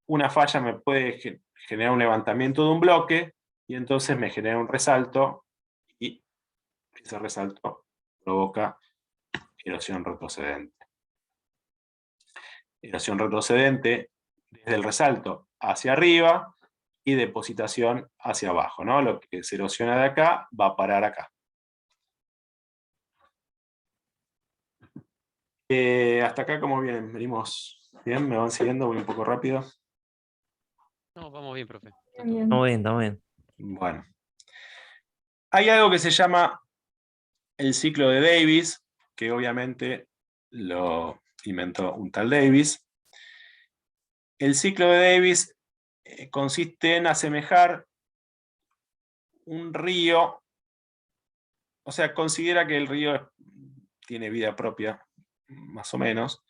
una falla me puede generar un levantamiento de un bloque y entonces me genera un resalto y ese resalto provoca erosión retrocedente. Erosión retrocedente desde el resalto hacia arriba y depositación hacia abajo, ¿no? Lo que se erosiona de acá va a parar acá. Hasta acá, ¿cómo vienen? ¿Venimos bien? ¿Me van siguiendo? Voy un poco rápido. No, vamos bien, profe. Está todo Bien. bien. Estamos bien, estamos bien. Bueno. Hay algo que se llama el ciclo de Davis, que obviamente lo inventó un tal Davis. El ciclo de Davis consiste en asemejar un río, o sea, considera que el río tiene vida propia, más o menos,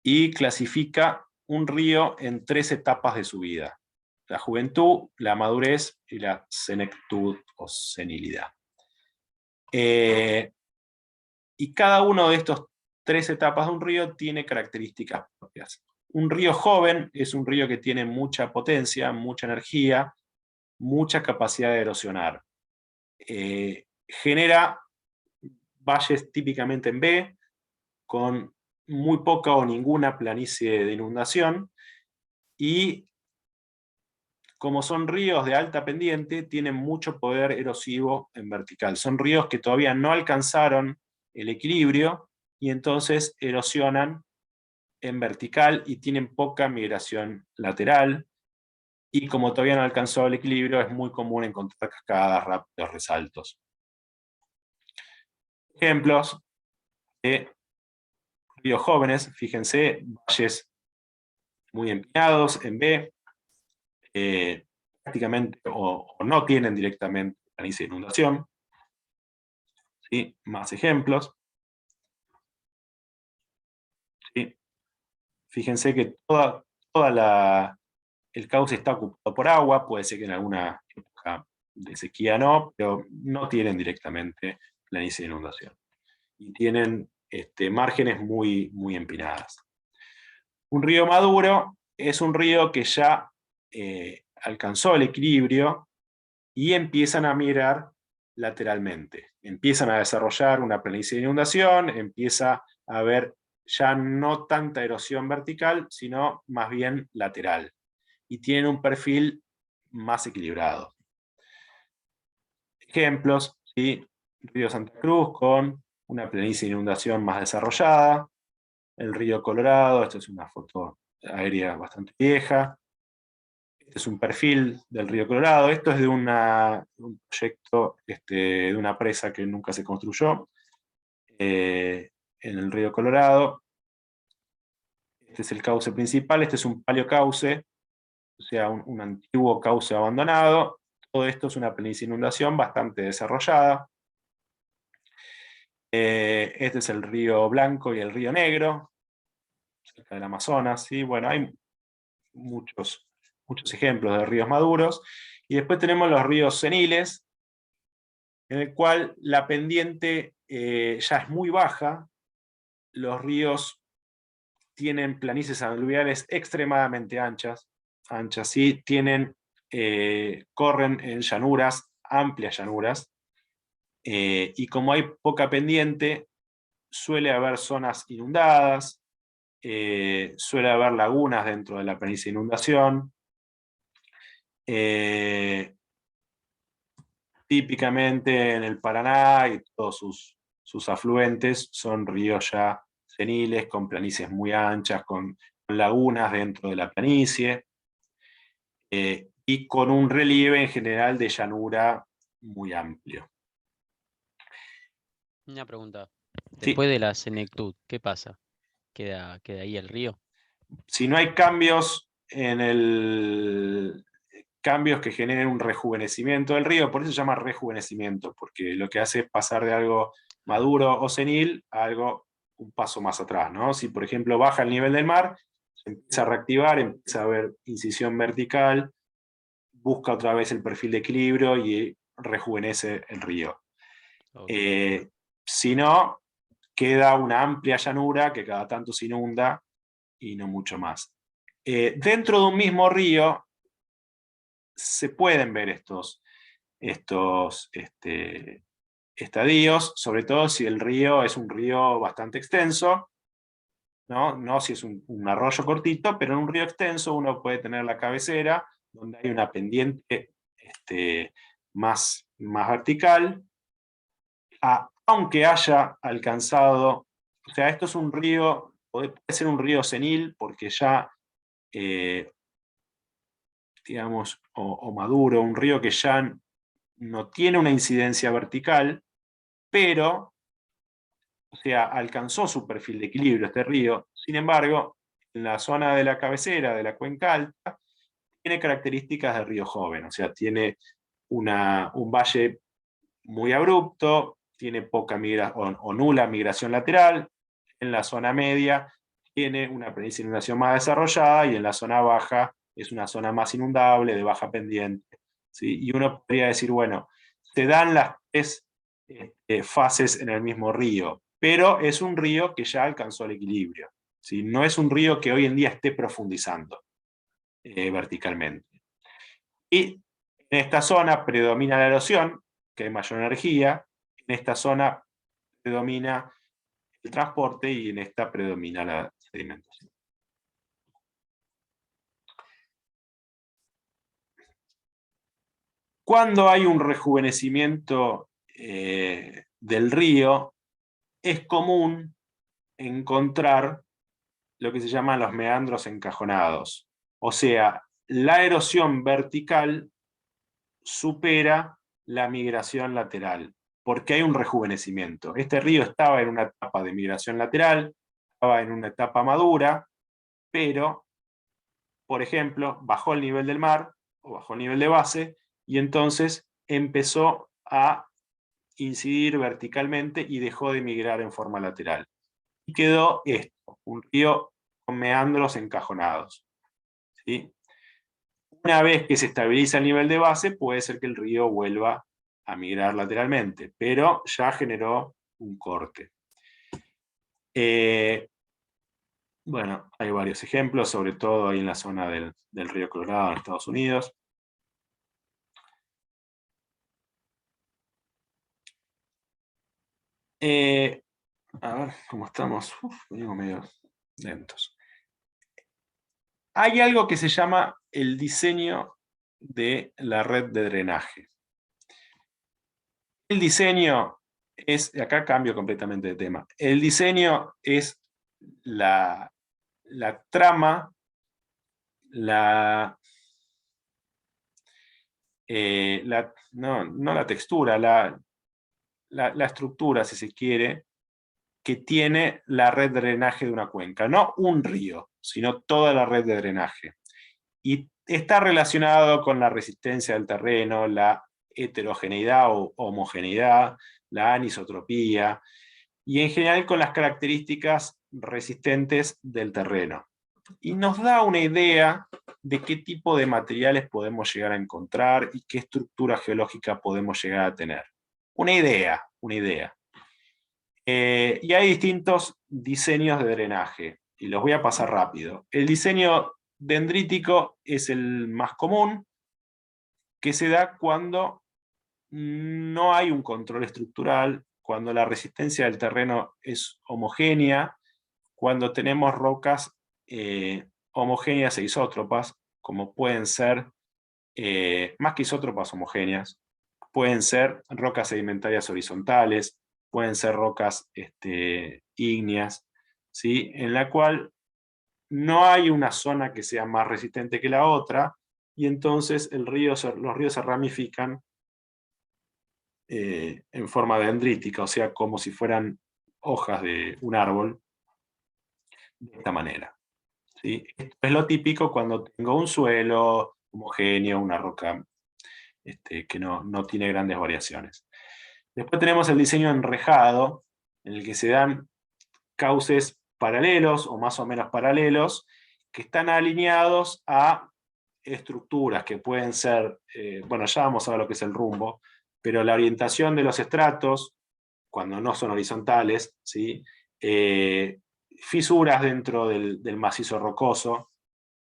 y clasifica un río en 3 etapas de su vida: la juventud, la madurez y la senectud o senilidad. Y cada uno de estos 3 etapas de un río tiene características propias. Un río joven es un río que tiene mucha potencia, mucha energía, mucha capacidad de erosionar. Genera valles típicamente en B, con muy poca o ninguna planicie de inundación, y como son ríos de alta pendiente, tienen mucho poder erosivo en vertical. Son ríos que todavía no alcanzaron el equilibrio y entonces erosionan en vertical y tienen poca migración lateral. Y como todavía no alcanzó el equilibrio, es muy común encontrar cascadas, rápidos, resaltos. Ejemplos de ríos jóvenes, fíjense, valles muy empinados en B, prácticamente o no tienen directamente planicie de inundación. ¿Sí? Más ejemplos. ¿Sí? Fíjense que el cauce está ocupado por agua, puede ser que en alguna época de sequía no, pero no tienen directamente planicie de inundación. Y tienen márgenes muy, muy empinadas. Un río maduro es un río que ya alcanzó el equilibrio y empiezan a migrar lateralmente. Empiezan a desarrollar una planicie de inundación, empieza a haber ya no tanta erosión vertical, sino más bien lateral. Y tienen un perfil más equilibrado. Ejemplos, ¿sí? Río Santa Cruz con una planicie de inundación más desarrollada, el río Colorado, esta es una foto aérea bastante vieja, este es un perfil del río Colorado, esto es de un proyecto de una presa que nunca se construyó en el río Colorado. Este es el cauce principal, este es un paleocauce, o sea, un antiguo cauce abandonado. Todo esto es una planicie de inundación bastante desarrollada. Este es el río Blanco y el río Negro, cerca del Amazonas. ¿Sí? Bueno, hay muchos ejemplos de ríos maduros. Y después tenemos los ríos seniles, en el cual la pendiente ya es muy baja. Los ríos tienen planicies aluviales extremadamente anchas, ¿sí? Corren en llanuras, amplias llanuras, y como hay poca pendiente, suele haber zonas inundadas, suele haber lagunas dentro de la planicie de inundación. Típicamente en el Paraná y todos sus afluentes son ríos ya seniles, con planicies muy anchas, con lagunas dentro de la planicie, y con un relieve en general de llanura muy amplio. Una pregunta. Sí. Después de la senectud, ¿qué pasa? ¿Queda ahí el río? Si no hay cambios cambios que generen un rejuvenecimiento del río, por eso se llama rejuvenecimiento, porque lo que hace es pasar de algo maduro o senil a algo un paso más atrás, ¿no? Si, por ejemplo, baja el nivel del mar, se empieza a reactivar, empieza a haber incisión vertical, busca otra vez el perfil de equilibrio y rejuvenece el río. Okay. Si no, queda una amplia llanura que cada tanto se inunda y no mucho más. Dentro de un mismo río se pueden ver estos estadios, sobre todo si el río es un río bastante extenso, no si es un arroyo cortito, pero en un río extenso uno puede tener la cabecera, donde hay una pendiente más vertical, aunque haya alcanzado, o sea, esto es un río, puede ser un río senil, porque ya digamos, o maduro, un río que ya no tiene una incidencia vertical, pero, o sea, alcanzó su perfil de equilibrio este río. Sin embargo, en la zona de la cabecera, de la cuenca alta, tiene características de río joven, o sea, tiene un valle muy abrupto, tiene poca o nula migración lateral. En la zona media tiene una planicie de inundación más desarrollada, y en la zona baja es una zona más inundable, de baja pendiente. ¿Sí? Y uno podría decir, bueno, se dan las tres fases en el mismo río, pero es un río que ya alcanzó el equilibrio. ¿Sí? No es un río que hoy en día esté profundizando verticalmente. Y en esta zona predomina la erosión, que hay mayor energía. En esta zona predomina el transporte y en esta predomina la sedimentación. cuando hay un rejuvenecimiento del río, es común encontrar lo que se llaman los meandros encajonados. O sea, la erosión vertical supera la migración lateral, porque hay un rejuvenecimiento. Este río estaba en una etapa de migración lateral, estaba en una etapa madura, pero, por ejemplo, bajó el nivel del mar, o bajó el nivel de base, y entonces empezó a incidir verticalmente y dejó de migrar en forma lateral. Y quedó esto, un río con meandros encajonados. ¿Sí? Una vez que se estabiliza el nivel de base, puede ser que el río vuelva a migrar lateralmente, pero ya generó un corte. Bueno, hay varios ejemplos, sobre todo ahí en la zona del río Colorado en Estados Unidos. A ver cómo estamos. Venimos medio lentos. Hay algo que se llama el diseño de la red de drenaje. El diseño es, acá cambio completamente de tema, el diseño es la trama, no la textura, la estructura, si se quiere, que tiene la red de drenaje de una cuenca. No un río, sino toda la red de drenaje. Y está relacionado con la resistencia del terreno, la heterogeneidad o homogeneidad, la anisotropía, y en general con las características resistentes del terreno. Y nos da una idea de qué tipo de materiales podemos llegar a encontrar y qué estructura geológica podemos llegar a tener. Una idea, una idea. Y hay distintos diseños de drenaje, y los voy a pasar rápido. El diseño dendrítico es el más común, que se da cuando no hay un control estructural, cuando la resistencia del terreno es homogénea, cuando tenemos rocas homogéneas e isótropas, como pueden ser, más que isótropas homogéneas, pueden ser rocas sedimentarias horizontales, pueden ser rocas ígneas, ¿sí? En la cual no hay una zona que sea más resistente que la otra, y entonces los ríos se ramifican en forma dendrítica, o sea, como si fueran hojas de un árbol, de esta manera. ¿Sí? Esto es lo típico cuando tengo un suelo homogéneo, una roca que no tiene grandes variaciones. Después tenemos el diseño enrejado, en el que se dan cauces paralelos o más o menos paralelos, que están alineados a estructuras que pueden ser, bueno, ya vamos a ver lo que es el rumbo, pero la orientación de los estratos, cuando no son horizontales, ¿sí? Fisuras dentro del macizo rocoso,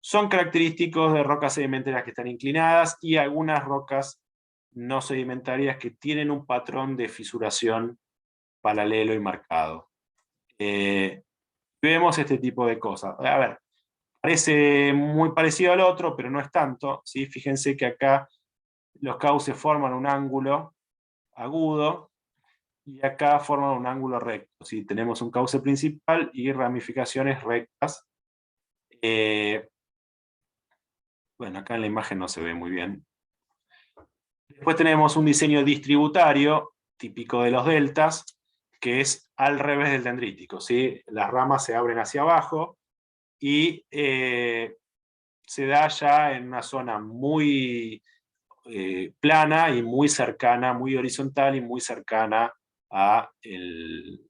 son característicos de rocas sedimentarias que están inclinadas y algunas rocas no sedimentarias que tienen un patrón de fisuración paralelo y marcado. Vemos este tipo de cosas. A ver, parece muy parecido al otro, pero no es tanto, ¿sí? Fíjense que acá los cauces forman un ángulo agudo y acá forman un ángulo recto, ¿sí? Tenemos un cauce principal y ramificaciones rectas. Bueno, acá en la imagen no se ve muy bien. Después tenemos un diseño distributario, típico de los deltas, que es al revés del dendrítico, ¿sí? Las ramas se abren hacia abajo y se da ya en una zona muy plana y muy cercana, muy horizontal y muy cercana a el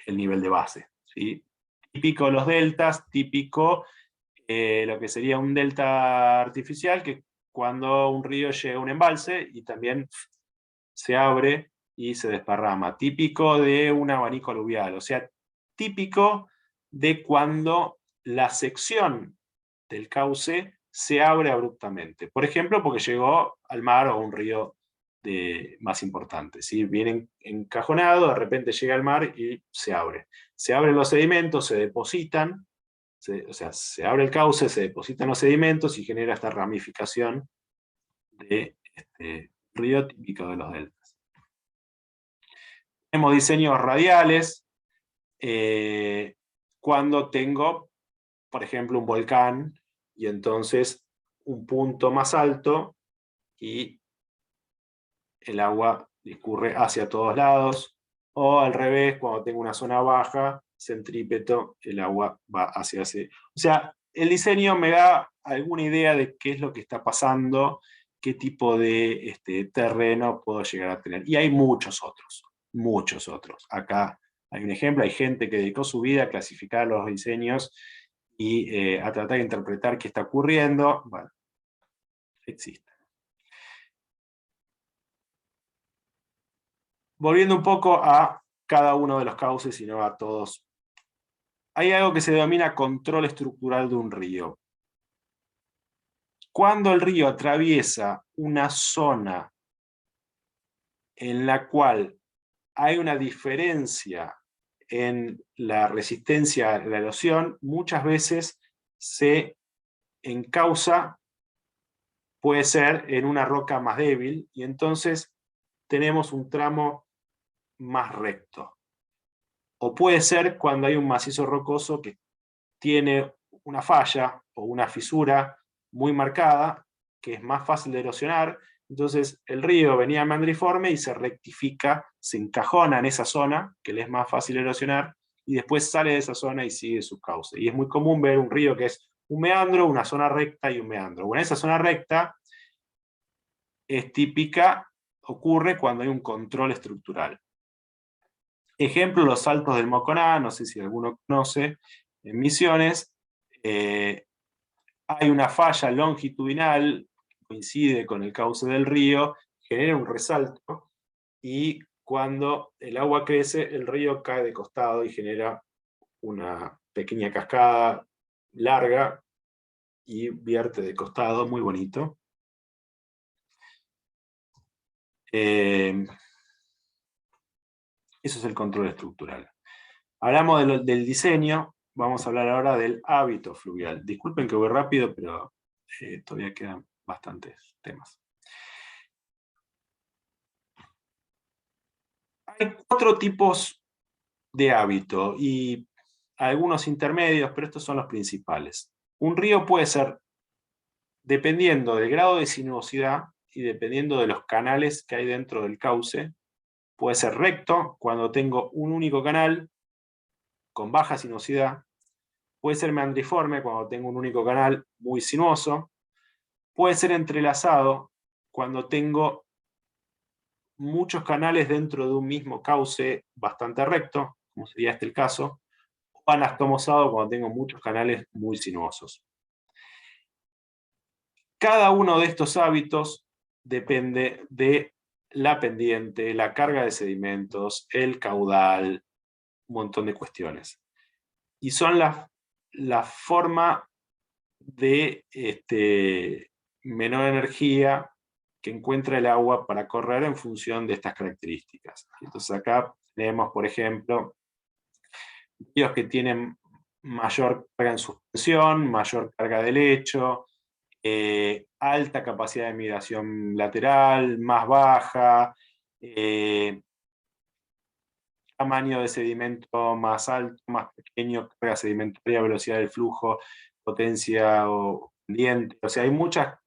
nivel de base, ¿sí? Típico los deltas, típico lo que sería un delta artificial, que cuando un río llega a un embalse y también se abre y se desparrama. Típico de un abanico aluvial, o sea, típico de cuando la sección del cauce se abre abruptamente. Por ejemplo, porque llegó al mar o a un río más importante. ¿Sí? Viene encajonado, de repente llega al mar y se abre. Se abren los sedimentos, se depositan, o sea, se abre el cauce, se depositan los sedimentos y genera esta ramificación de río típico de los deltas. Tenemos diseños radiales, cuando tengo, por ejemplo, un volcán, y entonces un punto más alto, y el agua discurre hacia todos lados, o al revés, cuando tengo una zona baja, centrípeto, el agua va hacia ese. O sea, el diseño me da alguna idea de qué es lo que está pasando, qué tipo de terreno puedo llegar a tener. Y hay muchos otros, muchos otros. Acá hay un ejemplo, hay gente que dedicó su vida a clasificar los diseños y a tratar de interpretar qué está ocurriendo. Bueno, existe. Volviendo un poco a cada uno de los cauces y no a todos. Hay algo que se denomina control estructural de un río. Cuando el río atraviesa una zona en la cual hay una diferencia en la resistencia a la erosión, muchas veces se encausa, puede ser en una roca más débil, y entonces tenemos un tramo más recto. O puede ser cuando hay un macizo rocoso que tiene una falla o una fisura muy marcada, que es más fácil de erosionar. Entonces el río venía mandriforme y se rectifica, se encajona en esa zona, que le es más fácil erosionar, y después sale de esa zona y sigue su cauce. Y es muy común ver un río que es un meandro, una zona recta y un meandro. Bueno, esa zona recta es típica, ocurre cuando hay un control estructural. Ejemplo, los saltos del Moconá, no sé si alguno conoce, en Misiones, hay una falla longitudinal que coincide con el cauce del río, genera un resalto, y cuando el agua crece, el río cae de costado y genera una pequeña cascada larga y vierte de costado, muy bonito. Eso es el control estructural. Hablamos del diseño, vamos a hablar ahora del hábito fluvial. Disculpen que voy rápido, pero todavía quedan bastantes temas. Hay 4 tipos de hábito y algunos intermedios, pero estos son los principales. Un río puede ser, dependiendo del grado de sinuosidad y dependiendo de los canales que hay dentro del cauce, puede ser recto cuando tengo un único canal con baja sinuosidad, puede ser meandriforme cuando tengo un único canal muy sinuoso, puede ser entrelazado cuando tengo muchos canales dentro de un mismo cauce bastante recto, como sería este el caso, o anastomosado cuando tengo muchos canales muy sinuosos. Cada uno de estos hábitos depende de la pendiente, la carga de sedimentos, el caudal, un montón de cuestiones. Y son la forma de menor energía que encuentra el agua para correr en función de estas características. Entonces acá tenemos, por ejemplo, ríos que tienen mayor carga en suspensión, mayor carga de lecho, alta capacidad de migración lateral, más baja, tamaño de sedimento más alto, más pequeño, carga sedimentaria, velocidad del flujo, potencia o pendiente. O sea, hay muchas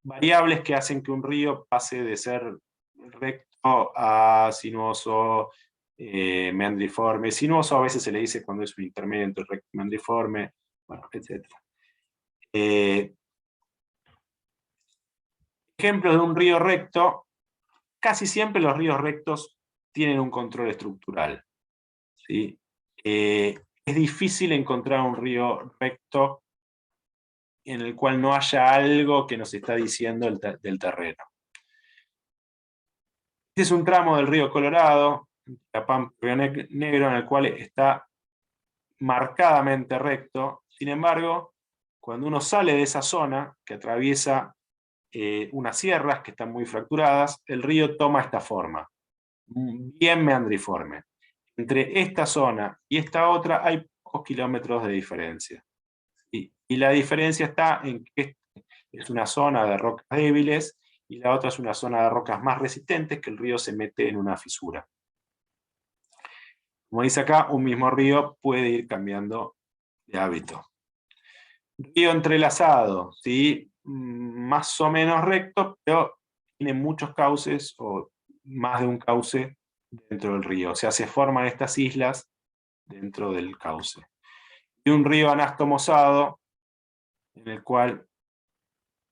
variables que hacen que un río pase de ser recto a sinuoso, meandriforme. Sinuoso a veces se le dice cuando es un intermedio entre recto y meandriforme, bueno, etc. Ejemplos de un río recto: casi siempre los ríos rectos tienen un control estructural, ¿sí? Es difícil encontrar un río recto en el cual no haya algo que nos está diciendo del terreno. Este es un tramo del río Colorado, la Pampa Río Negro, en el cual está marcadamente recto. Sin embargo, cuando uno sale de esa zona, que atraviesa unas sierras que están muy fracturadas, el río toma esta forma, bien meandriforme. Entre esta zona y esta otra hay pocos kilómetros de diferencia. Y la diferencia está en que es una zona de rocas débiles y la otra es una zona de rocas más resistentes que el río se mete en una fisura. Como dice acá, un mismo río puede ir cambiando de hábito. Río entrelazado, ¿sí? Más o menos recto, pero tiene muchos cauces o más de un cauce dentro del río. O sea, se forman estas islas dentro del cauce. Y un río anastomosado, en el cual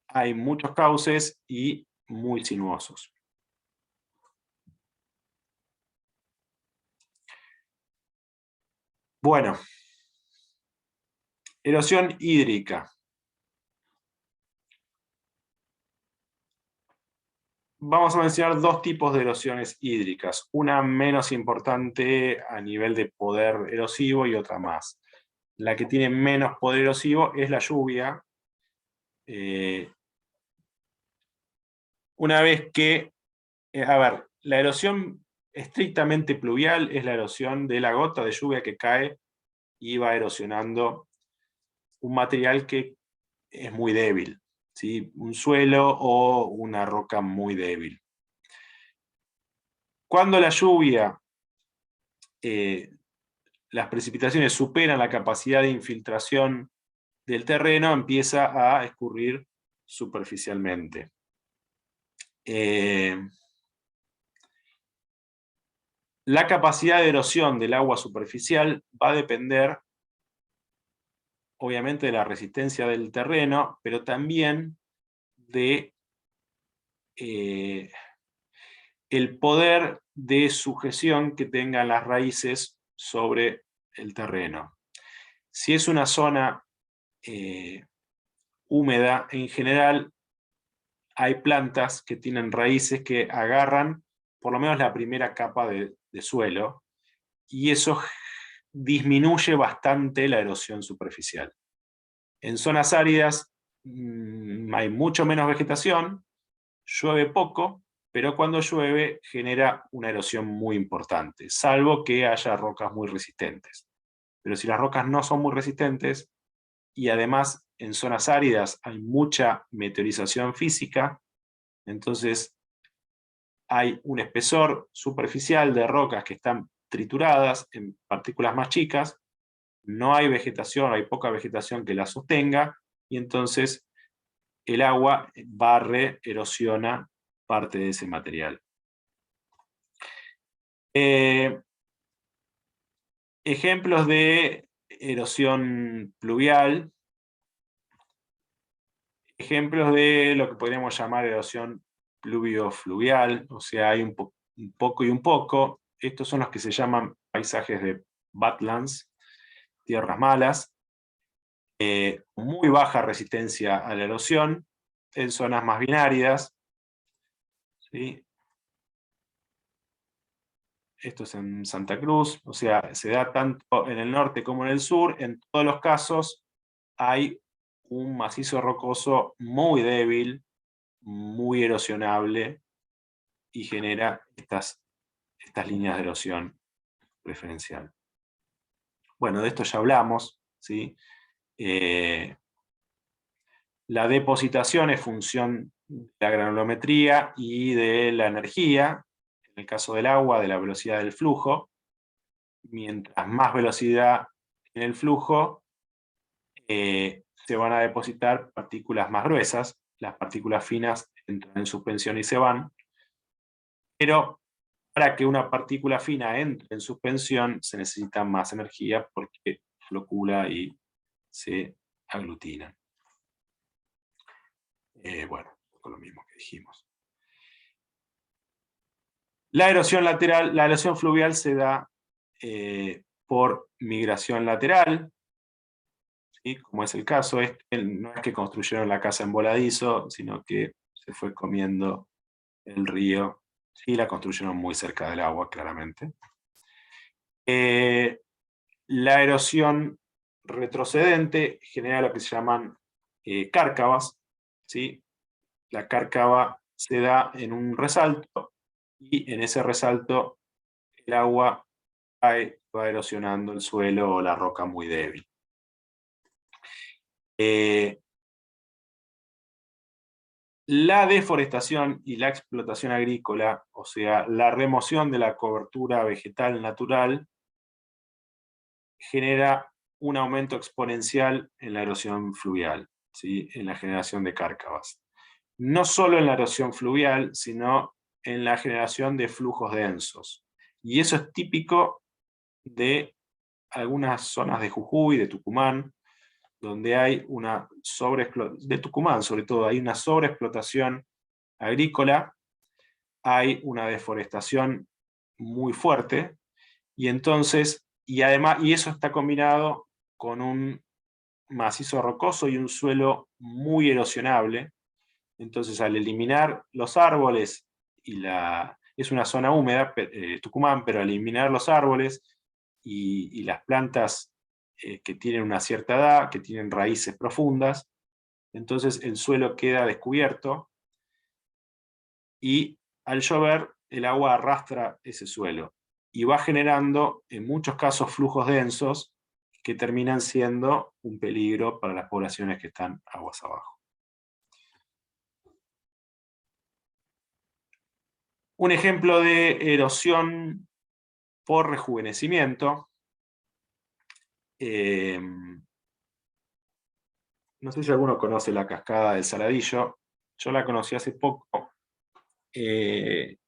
hay muchos cauces y muy sinuosos. Bueno, erosión hídrica. Vamos a mencionar dos tipos de erosiones hídricas, una menos importante a nivel de poder erosivo y otra más. La que tiene menos poder erosivo es la lluvia. Una vez que, la erosión estrictamente pluvial es la erosión de la gota de lluvia que cae y va erosionando un material que es muy débil, ¿sí? Un suelo o una roca muy débil. Cuando la lluvia, las precipitaciones superan la capacidad de infiltración del terreno, empieza a escurrir superficialmente. La capacidad de erosión del agua superficial va a depender, obviamente, de la resistencia del terreno, pero también de el poder de sujeción que tengan las raíces sobre el terreno. Si es una zona húmeda, en general hay plantas que tienen raíces que agarran por lo menos la primera capa de suelo, y eso disminuye bastante la erosión superficial. En zonas áridas hay mucho menos vegetación, llueve poco, pero cuando llueve genera una erosión muy importante, salvo que haya rocas muy resistentes. Pero si las rocas no son muy resistentes, y además en zonas áridas hay mucha meteorización física, entonces hay un espesor superficial de rocas que están trituradas en partículas más chicas, no hay vegetación, hay poca vegetación que la sostenga, y entonces el agua barre, erosiona parte de ese material. Ejemplos de erosión pluvial, ejemplos de lo que podríamos llamar erosión pluvio-fluvial, o sea, hay un poco y un poco. Estos son los que se llaman paisajes de badlands, tierras malas, muy baja resistencia a la erosión, en zonas más bien áridas, ¿sí? Esto es en Santa Cruz, o sea, se da tanto en el norte como en el sur. En todos los casos hay un macizo rocoso muy débil, muy erosionable, y genera estas líneas de erosión preferencial. Bueno, de esto ya hablamos, ¿sí? La depositación es función de la granulometría y de la energía, en el caso del agua, de la velocidad del flujo. Mientras más velocidad en el flujo, se van a depositar partículas más gruesas, las partículas finas entran en suspensión y se van, pero para que una partícula fina entre en suspensión se necesita más energía porque flocula y se aglutina. Bueno, con lo mismo que dijimos. La erosión lateral, la erosión fluvial se da por migración lateral, ¿sí? Como es el caso, no es que construyeron la casa en voladizo, sino que se fue comiendo el río y la construyeron muy cerca del agua, claramente. La erosión retrocedente genera lo que se llaman cárcavas, ¿sí? La cárcava se da en un resalto, y en ese resalto el agua cae, va erosionando el suelo o la roca muy débil. La deforestación y la explotación agrícola, o sea, la remoción de la cobertura vegetal natural, genera un aumento exponencial en la erosión fluvial, ¿sí? En la generación de cárcavas. No solo en la erosión fluvial, sino en la generación de flujos densos. Y eso es típico de algunas zonas de Jujuy, de Tucumán, donde hay una sobreexplotación, de Tucumán sobre todo, hay una sobreexplotación agrícola, hay una deforestación muy fuerte, y entonces, y además, y eso está combinado con un macizo rocoso y un suelo muy erosionable. Entonces, al eliminar los árboles, es una zona húmeda, Tucumán, pero al eliminar los árboles y las plantas que tienen una cierta edad, que tienen raíces profundas, entonces el suelo queda descubierto y al llover el agua arrastra ese suelo y va generando en muchos casos flujos densos que terminan siendo un peligro para las poblaciones que están aguas abajo. Un ejemplo de erosión por rejuvenecimiento, no sé si alguno conoce la cascada del Saladillo, yo la conocí hace poco. Es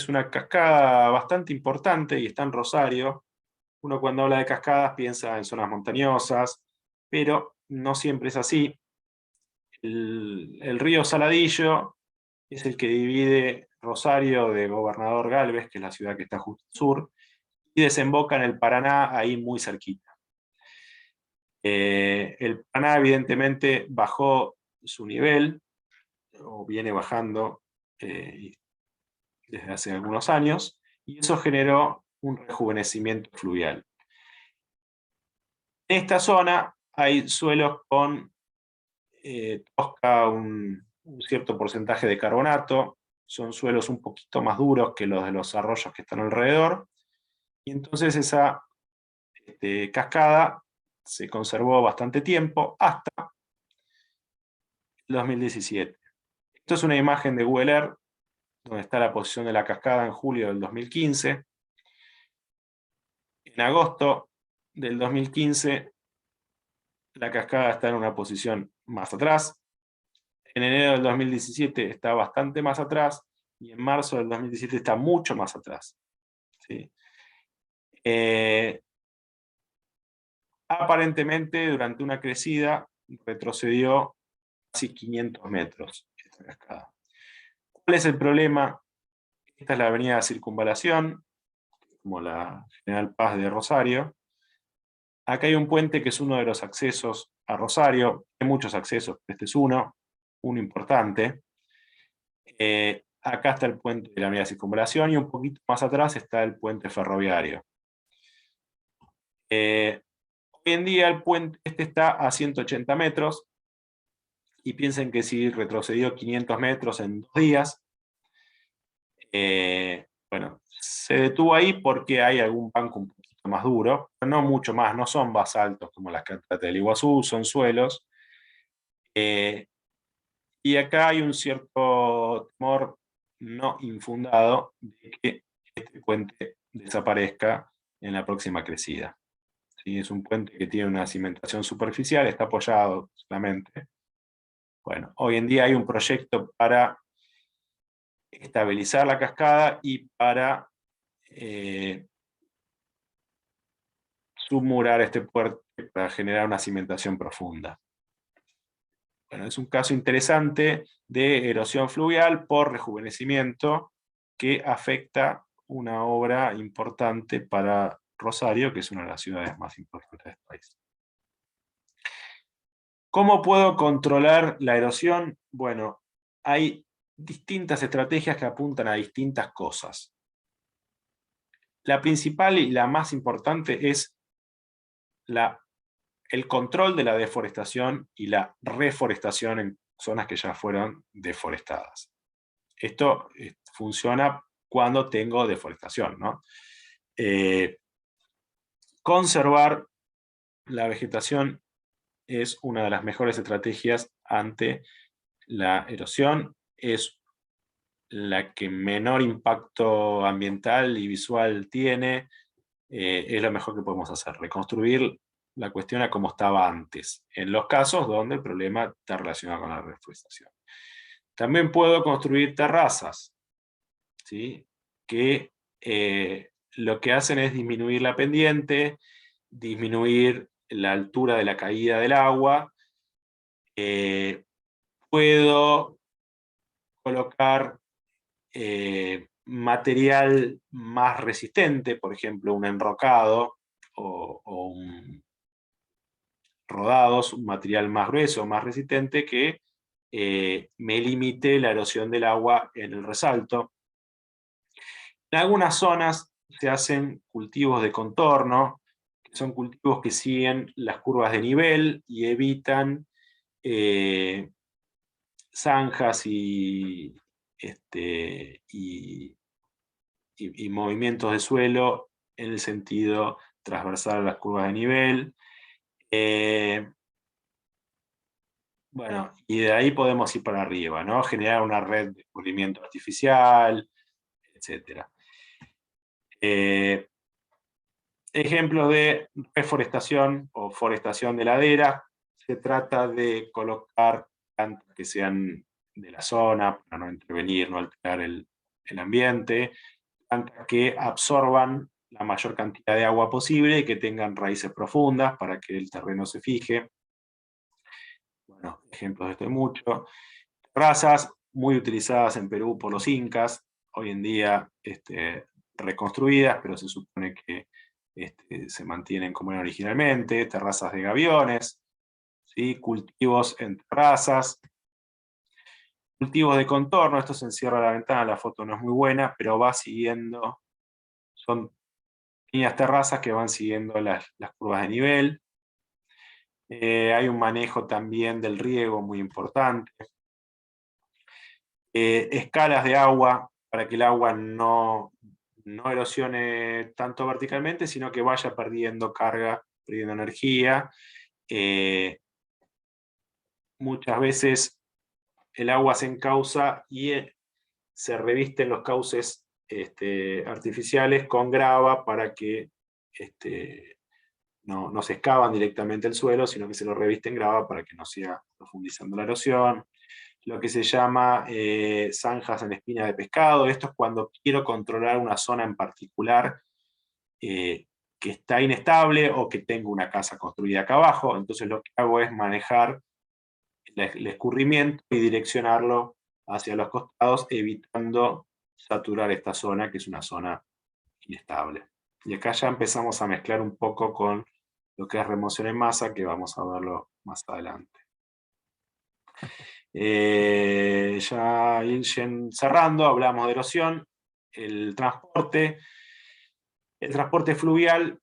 una cascada bastante importante y está en Rosario. Uno cuando habla de cascadas piensa en zonas montañosas, pero no siempre es así. El río Saladillo es el que divide Rosario de Gobernador Galvez, que es la ciudad que está justo al sur, y desemboca en el Paraná, ahí muy cerquita. El Paraná evidentemente bajó su nivel, o viene bajando desde hace algunos años, y eso generó un rejuvenecimiento fluvial. En esta zona hay suelos con tosca un cierto porcentaje de carbonato, son suelos un poquito más duros que los de los arroyos que están alrededor, y entonces esa cascada se conservó bastante tiempo hasta el 2017. Esto es una imagen de Google Earth, donde está la posición de la cascada en julio del 2015. En agosto del 2015, la cascada está en una posición más atrás. En enero del 2017 está bastante más atrás, y en marzo del 2017 está mucho más atrás. ¿Sí? Aparentemente, durante una crecida, retrocedió casi 500 metros esta cascada. ¿Cuál es el problema? Esta es la avenida de Circunvalación, como la General Paz de Rosario. Acá hay un puente que es uno de los accesos a Rosario. Hay muchos accesos, este es uno importante. Acá está el puente de la avenida de Circunvalación y un poquito más atrás está el puente ferroviario. Hoy en día el puente este está a 180 metros, y piensen que si retrocedió 500 metros en 2 días, bueno, se detuvo ahí porque hay algún banco un poquito más duro, pero no mucho más, no son basaltos como las cataratas del Iguazú, son suelos. Y acá hay un cierto temor no infundado de que este puente desaparezca en la próxima crecida. ¿Sí? Es un puente que tiene una cimentación superficial, está apoyado solamente. Bueno, hoy en día hay un proyecto para estabilizar la cascada y para submurar este puente para generar una cimentación profunda. Bueno, es un caso interesante de erosión fluvial por rejuvenecimiento que afecta una obra importante para Rosario, que es una de las ciudades más importantes del país. ¿Cómo puedo controlar la erosión? Bueno, hay distintas estrategias que apuntan a distintas cosas. La principal y la más importante es el control de la deforestación y la reforestación en zonas que ya fueron deforestadas. Esto funciona cuando tengo deforestación, ¿no? Conservar la vegetación es una de las mejores estrategias ante la erosión es la que menor impacto ambiental y visual tiene, es lo mejor que podemos hacer, reconstruir la cuestión a como estaba antes, en los casos donde el problema está relacionado con la reforestación. También puedo construir terrazas, ¿sí? Que lo que hacen es disminuir la pendiente, disminuir la altura de la caída del agua. Puedo colocar material más resistente, por ejemplo, un enrocado o un rodados, un material más grueso, más resistente, que me limite la erosión del agua en el resalto. En algunas zonas se hacen cultivos de contorno, que son cultivos que siguen las curvas de nivel y evitan zanjas y movimientos de suelo en el sentido transversal a las curvas de nivel. Bueno, y de ahí podemos ir para arriba, ¿no? Generar una red de escurrimiento artificial, etc. Ejemplos de reforestación o forestación de ladera. Se trata de colocar plantas que sean de la zona, para no intervenir, no alterar el ambiente, plantas que absorban la mayor cantidad de agua posible y que tengan raíces profundas para que el terreno se fije. Bueno, ejemplos de esto hay mucho. Terrazas muy utilizadas en Perú por los incas, hoy en día reconstruidas, pero se supone que se mantienen como eran originalmente. Terrazas de gaviones, ¿sí? Cultivos en terrazas. Cultivos de contorno, esto se encierra la ventana, la foto no es muy buena, pero va siguiendo, son pequeñas terrazas que van siguiendo las curvas de nivel. Hay un manejo también del riego muy importante. Escalas de agua, para que el agua no erosione tanto verticalmente, sino que vaya perdiendo carga, perdiendo energía. Muchas veces el agua se encausa y se revisten los cauces artificiales con grava para que no se excavan directamente el suelo, sino que se lo revisten grava para que no siga profundizando la erosión. Lo que se llama zanjas en espina de pescado. Esto es cuando quiero controlar una zona en particular que está inestable o que tengo una casa construida acá abajo. Entonces lo que hago es manejar el escurrimiento y direccionarlo hacia los costados, evitando saturar esta zona, que es una zona inestable. Y acá ya empezamos a mezclar un poco con lo que es remoción en masa, que vamos a verlo más adelante. Ya ir cerrando, hablamos de erosión, el transporte. El transporte fluvial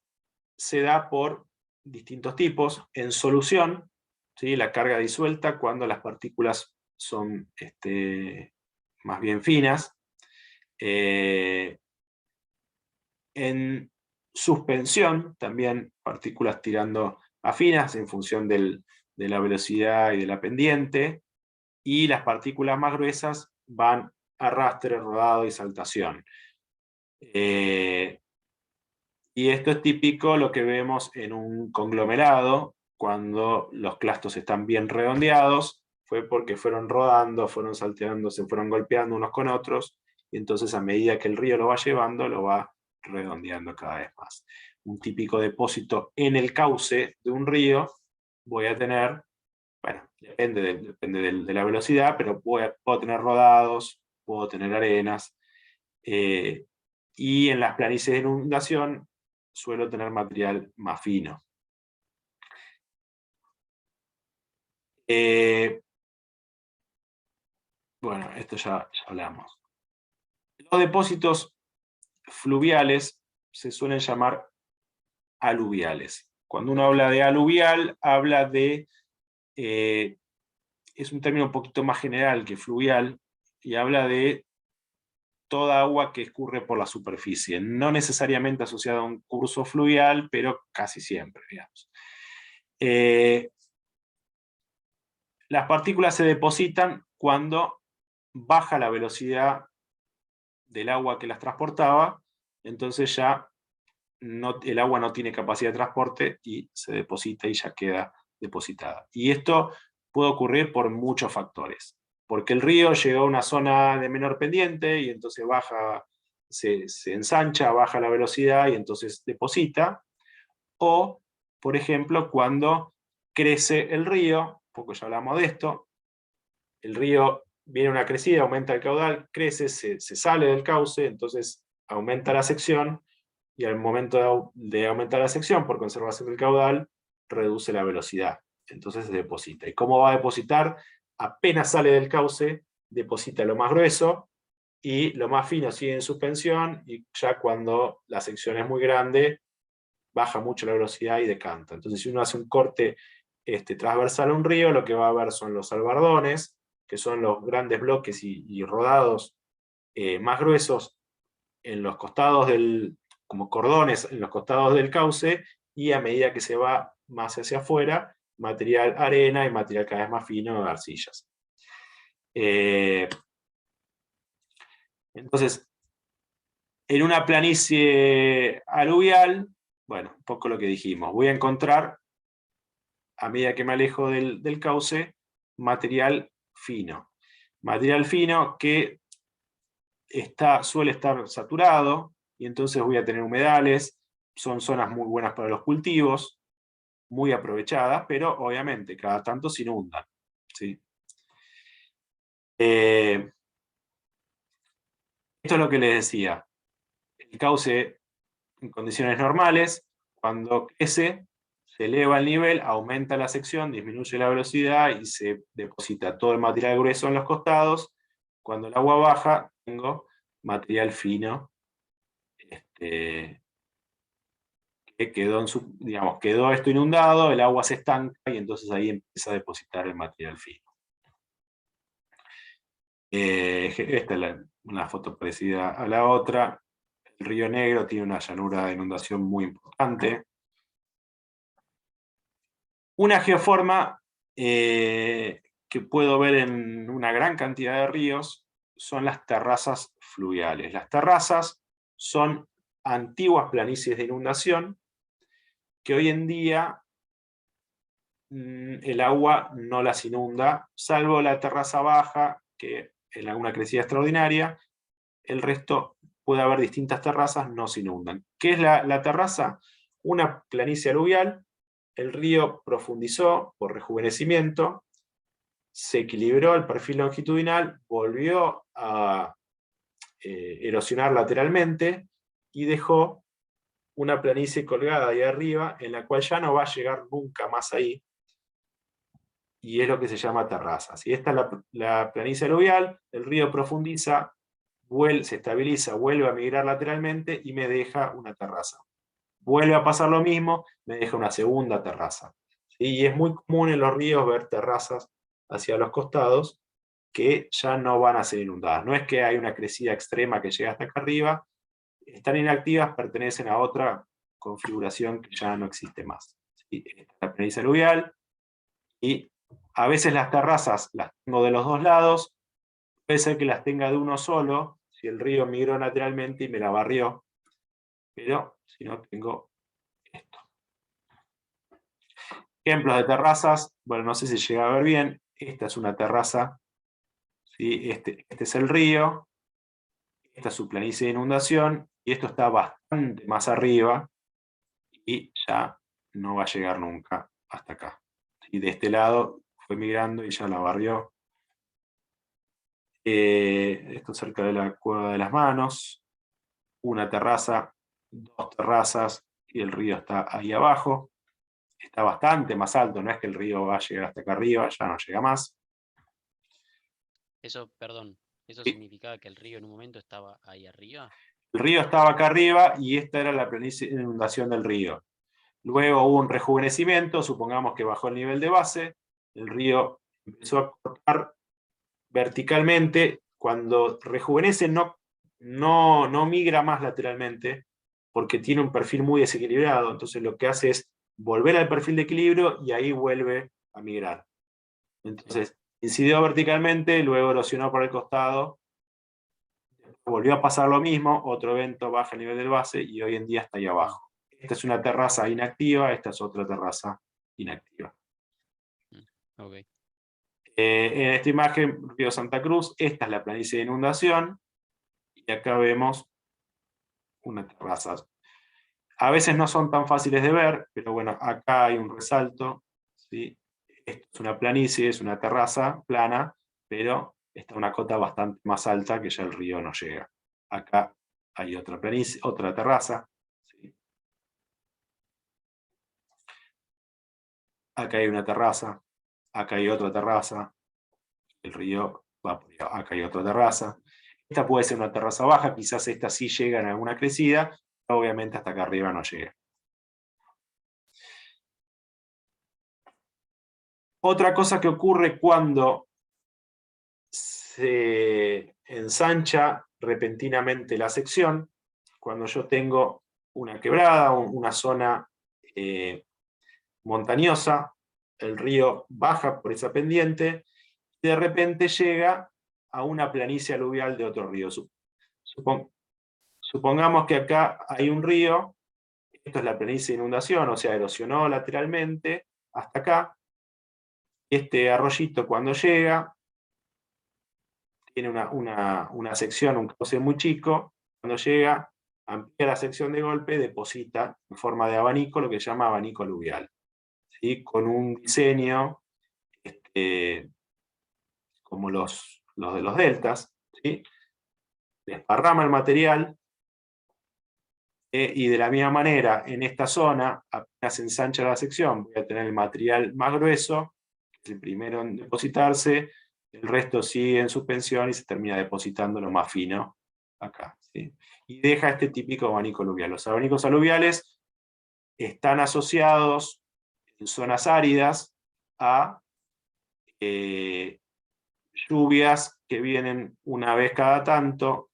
se da por distintos tipos. En solución, ¿sí? La carga disuelta cuando las partículas son más bien finas. En suspensión, también partículas tirando a finas en función de la velocidad y de la pendiente. Y las partículas más gruesas van arrastre, rodado y saltación. Y esto es típico lo que vemos en un conglomerado, cuando los clastos están bien redondeados, fue porque fueron rodando, fueron salteando, se fueron golpeando unos con otros, y entonces a medida que el río lo va llevando, lo va redondeando cada vez más. Un típico depósito en el cauce de un río, voy a tener, bueno, depende de la velocidad, pero puedo tener rodados, puedo tener arenas, y en las planicies de inundación suelo tener material más fino. Bueno, esto ya hablamos. Los depósitos fluviales se suelen llamar aluviales. Cuando uno habla de aluvial, habla de... es un término un poquito más general que fluvial, y habla de toda agua que escurre por la superficie, no necesariamente asociada a un curso fluvial, pero casi siempre, digamos. Las partículas se depositan cuando baja la velocidad del agua que las transportaba, entonces ya el agua no tiene capacidad de transporte y se deposita y ya queda depositada. Y esto puede ocurrir por muchos factores, porque el río llegó a una zona de menor pendiente y entonces baja, se ensancha, baja la velocidad y entonces deposita, o, por ejemplo, cuando crece el río, un poco ya hablamos de esto, el río viene una crecida, aumenta el caudal, crece, se sale del cauce, entonces aumenta la sección, y al momento de aumentar la sección, por conservación del caudal, reduce la velocidad. Entonces se deposita. ¿Y cómo va a depositar? Apenas sale del cauce, deposita lo más grueso, y lo más fino sigue en suspensión, y ya cuando la sección es muy grande, baja mucho la velocidad y decanta. Entonces, si uno hace un corte transversal a un río, lo que va a ver son los albardones, que son los grandes bloques y rodados más gruesos en los costados como cordones en los costados del cauce, y a medida que se va más hacia afuera, material arena y material cada vez más fino, arcillas. Entonces, en una planicie aluvial, bueno, un poco lo que dijimos, voy a encontrar, a medida que me alejo del cauce, material fino. Material fino que suele estar saturado, y entonces voy a tener humedales, son zonas muy buenas para los cultivos, muy aprovechadas, pero obviamente cada tanto se inundan, ¿sí? Esto es lo que les decía. El cauce en condiciones normales, cuando crece, se eleva el nivel, aumenta la sección, disminuye la velocidad y se deposita todo el material grueso en los costados. Cuando el agua baja, tengo material fino, que quedó esto inundado, el agua se estanca y entonces ahí empieza a depositar el material fino. Esta es una foto parecida a la otra. El Río Negro tiene una llanura de inundación muy importante. Una geoforma que puedo ver en una gran cantidad de ríos son las terrazas fluviales. Las terrazas son antiguas planicies de inundación que hoy en día el agua no las inunda, salvo la terraza baja, que en alguna crecida extraordinaria, el resto puede haber distintas terrazas, no se inundan. ¿Qué es la terraza? Una planicie aluvial, el río profundizó por rejuvenecimiento, se equilibró el perfil longitudinal, volvió a erosionar lateralmente y dejó una planicie colgada ahí arriba, en la cual ya no va a llegar nunca más ahí, y es lo que se llama terraza. Si esta es la planicie aluvial, el río profundiza, se estabiliza, vuelve a migrar lateralmente y me deja una terraza. Vuelve a pasar lo mismo, me deja una segunda terraza. ¿Sí? Y es muy común en los ríos ver terrazas hacia los costados que ya no van a ser inundadas. No es que hay una crecida extrema que llega hasta acá arriba, están inactivas, pertenecen a otra configuración que ya no existe más. ¿Sí? La planicie aluvial, y a veces las terrazas las tengo de los dos lados, puede ser que las tenga de uno solo, si el río migró lateralmente y me la barrió, pero si no tengo esto. Ejemplos de terrazas, bueno, no sé si llega a ver bien, esta es una terraza, ¿sí? Este es el río, esta es su planicie de inundación, y esto está bastante más arriba, y ya no va a llegar nunca hasta acá. Y de este lado fue migrando y ya la barrió. Esto cerca de la Cueva de las Manos, una terraza, dos terrazas, y el río está ahí abajo. Está bastante más alto, no es que el río va a llegar hasta acá arriba, ya no llega más. Eso, perdón, ¿eso Sí. significaba que el río en un momento estaba ahí arriba? El río estaba acá arriba y esta era la planicie de inundación del río. Luego hubo un rejuvenecimiento, supongamos que bajó el nivel de base, el río empezó a cortar verticalmente. Cuando rejuvenece no migra más lateralmente, porque tiene un perfil muy desequilibrado, entonces lo que hace es volver al perfil de equilibrio y ahí vuelve a migrar. Entonces, incidió verticalmente, luego erosionó por el costado, volvió a pasar lo mismo, otro evento baja a nivel del base y hoy en día está ahí abajo. Esta es una terraza inactiva, esta es otra terraza inactiva. Ok. En esta imagen, Río Santa Cruz, esta es la planicie de inundación, y acá vemos una terraza. A veces no son tan fáciles de ver, pero bueno, acá hay un resalto, ¿sí? Esto es una planicie, es una terraza plana, pero está una cota bastante más alta que ya el río no llega. Acá hay otra planicie, otra terraza, ¿sí? Acá hay una terraza, acá hay otra terraza, el río va por allá, acá hay otra terraza. Esta puede ser una terraza baja, quizás esta sí llega en alguna crecida, pero obviamente hasta acá arriba no llega. Otra cosa que ocurre cuando se ensancha repentinamente la sección, cuando yo tengo una quebrada, una zona montañosa, el río baja por esa pendiente, y de repente llega a una planicie aluvial de otro río. Supongamos que acá hay un río, esto es la planicie de inundación, o sea, erosionó lateralmente hasta acá, este arroyito cuando llega, tiene una sección, un cauce muy chico, cuando llega, amplía la sección de golpe, deposita en forma de abanico, lo que se llama abanico aluvial, ¿sí? Con un diseño como los de los deltas, ¿sí? Desparrama el material, y de la misma manera, en esta zona, apenas se ensancha la sección, voy a tener el material más grueso, que es el primero en depositarse, el resto sigue en suspensión y se termina depositando lo más fino acá, ¿sí? Y deja este típico abanico aluvial. Los abanicos aluviales están asociados en zonas áridas a lluvias que vienen una vez cada tanto,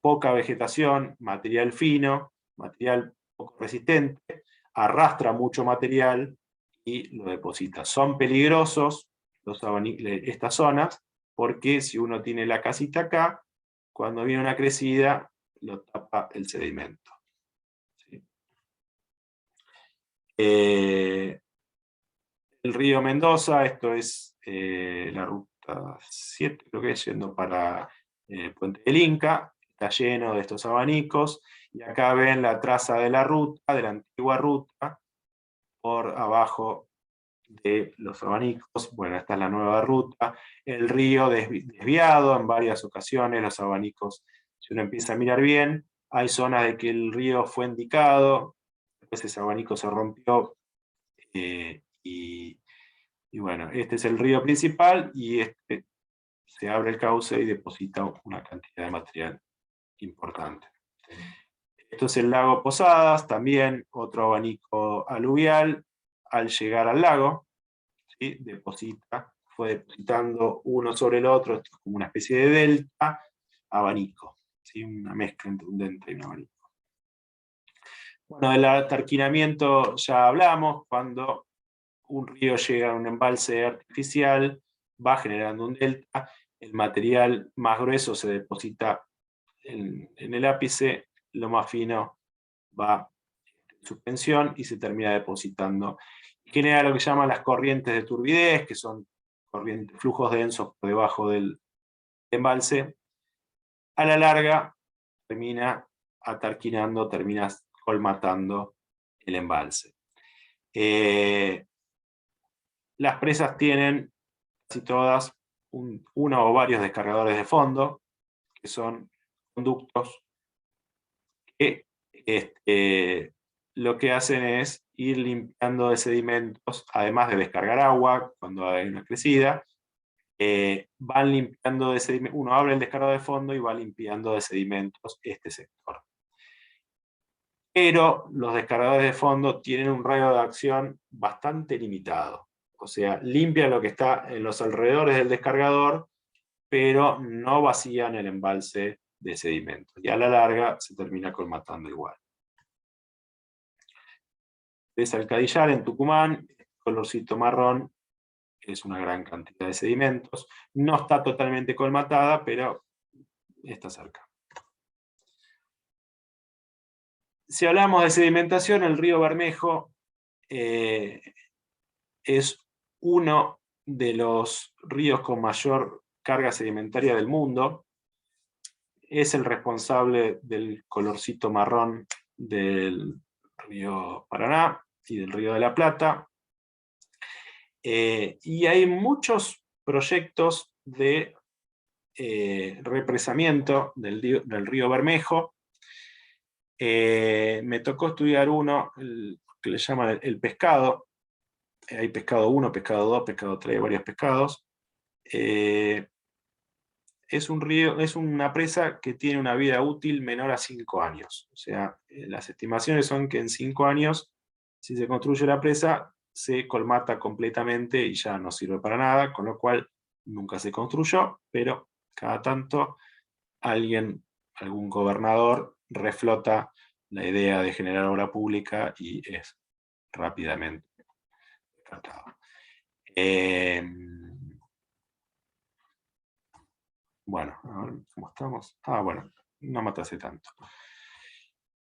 poca vegetación, material fino, material poco resistente, arrastra mucho material y lo deposita. Son peligrosos estas zonas, porque si uno tiene la casita acá, cuando viene una crecida, lo tapa el sedimento. ¿Sí? El río Mendoza, esto es la ruta 7, creo que es, yendo para Puente del Inca, está lleno de estos abanicos, y acá ven la traza de la ruta, de la antigua ruta, por abajo de los abanicos. Bueno, esta es la nueva ruta, el río desviado en varias ocasiones, los abanicos, si uno empieza a mirar bien, hay zonas de que el río fue indicado, después ese abanico se rompió, y bueno, este es el río principal, y se abre el cauce y deposita una cantidad de material importante. Esto es el lago Posadas, también otro abanico aluvial. Al llegar al lago, ¿sí? Fue depositando uno sobre el otro, esto es como una especie de delta, abanico, ¿sí? Una mezcla entre un delta y un abanico. Bueno, del atarquinamiento ya hablamos, cuando un río llega a un embalse artificial, va generando un delta, el material más grueso se deposita en el ápice, lo más fino va en suspensión y se termina depositando. Genera lo que llaman las corrientes de turbidez, que son flujos densos por debajo del embalse. A la larga termina atarquinando, termina colmatando el embalse. Las presas tienen casi todas uno o varios descargadores de fondo, que son conductos que lo que hacen es ir limpiando de sedimentos, además de descargar agua cuando hay una crecida, van limpiando de sedimentos, uno abre el descargador de fondo y va limpiando de sedimentos este sector. Pero los descargadores de fondo tienen un radio de acción bastante limitado. O sea, limpian lo que está en los alrededores del descargador, pero no vacían el embalse de sedimentos. Y a la larga se termina colmatando igual. Es Alcadillar, en Tucumán, colorcito marrón, es una gran cantidad de sedimentos. No está totalmente colmatada, pero está cerca. Si hablamos de sedimentación, el río Bermejo es uno de los ríos con mayor carga sedimentaria del mundo. Es el responsable del colorcito marrón del río Paraná y del río de la Plata. Y hay muchos proyectos de represamiento del río Bermejo. Me tocó estudiar uno que le llaman el pescado. Hay pescado 1, pescado 2, pescado 3, varios pescados. Es un río, es una presa que tiene una vida útil menor a 5 años. O sea, las estimaciones son que en 5 años, si se construye la presa, se colmata completamente y ya no sirve para nada, con lo cual nunca se construyó, pero cada tanto algún gobernador reflota la idea de generar obra pública y es rápidamente descartado. Bueno, a ver cómo estamos. Bueno, no me atrasé tanto.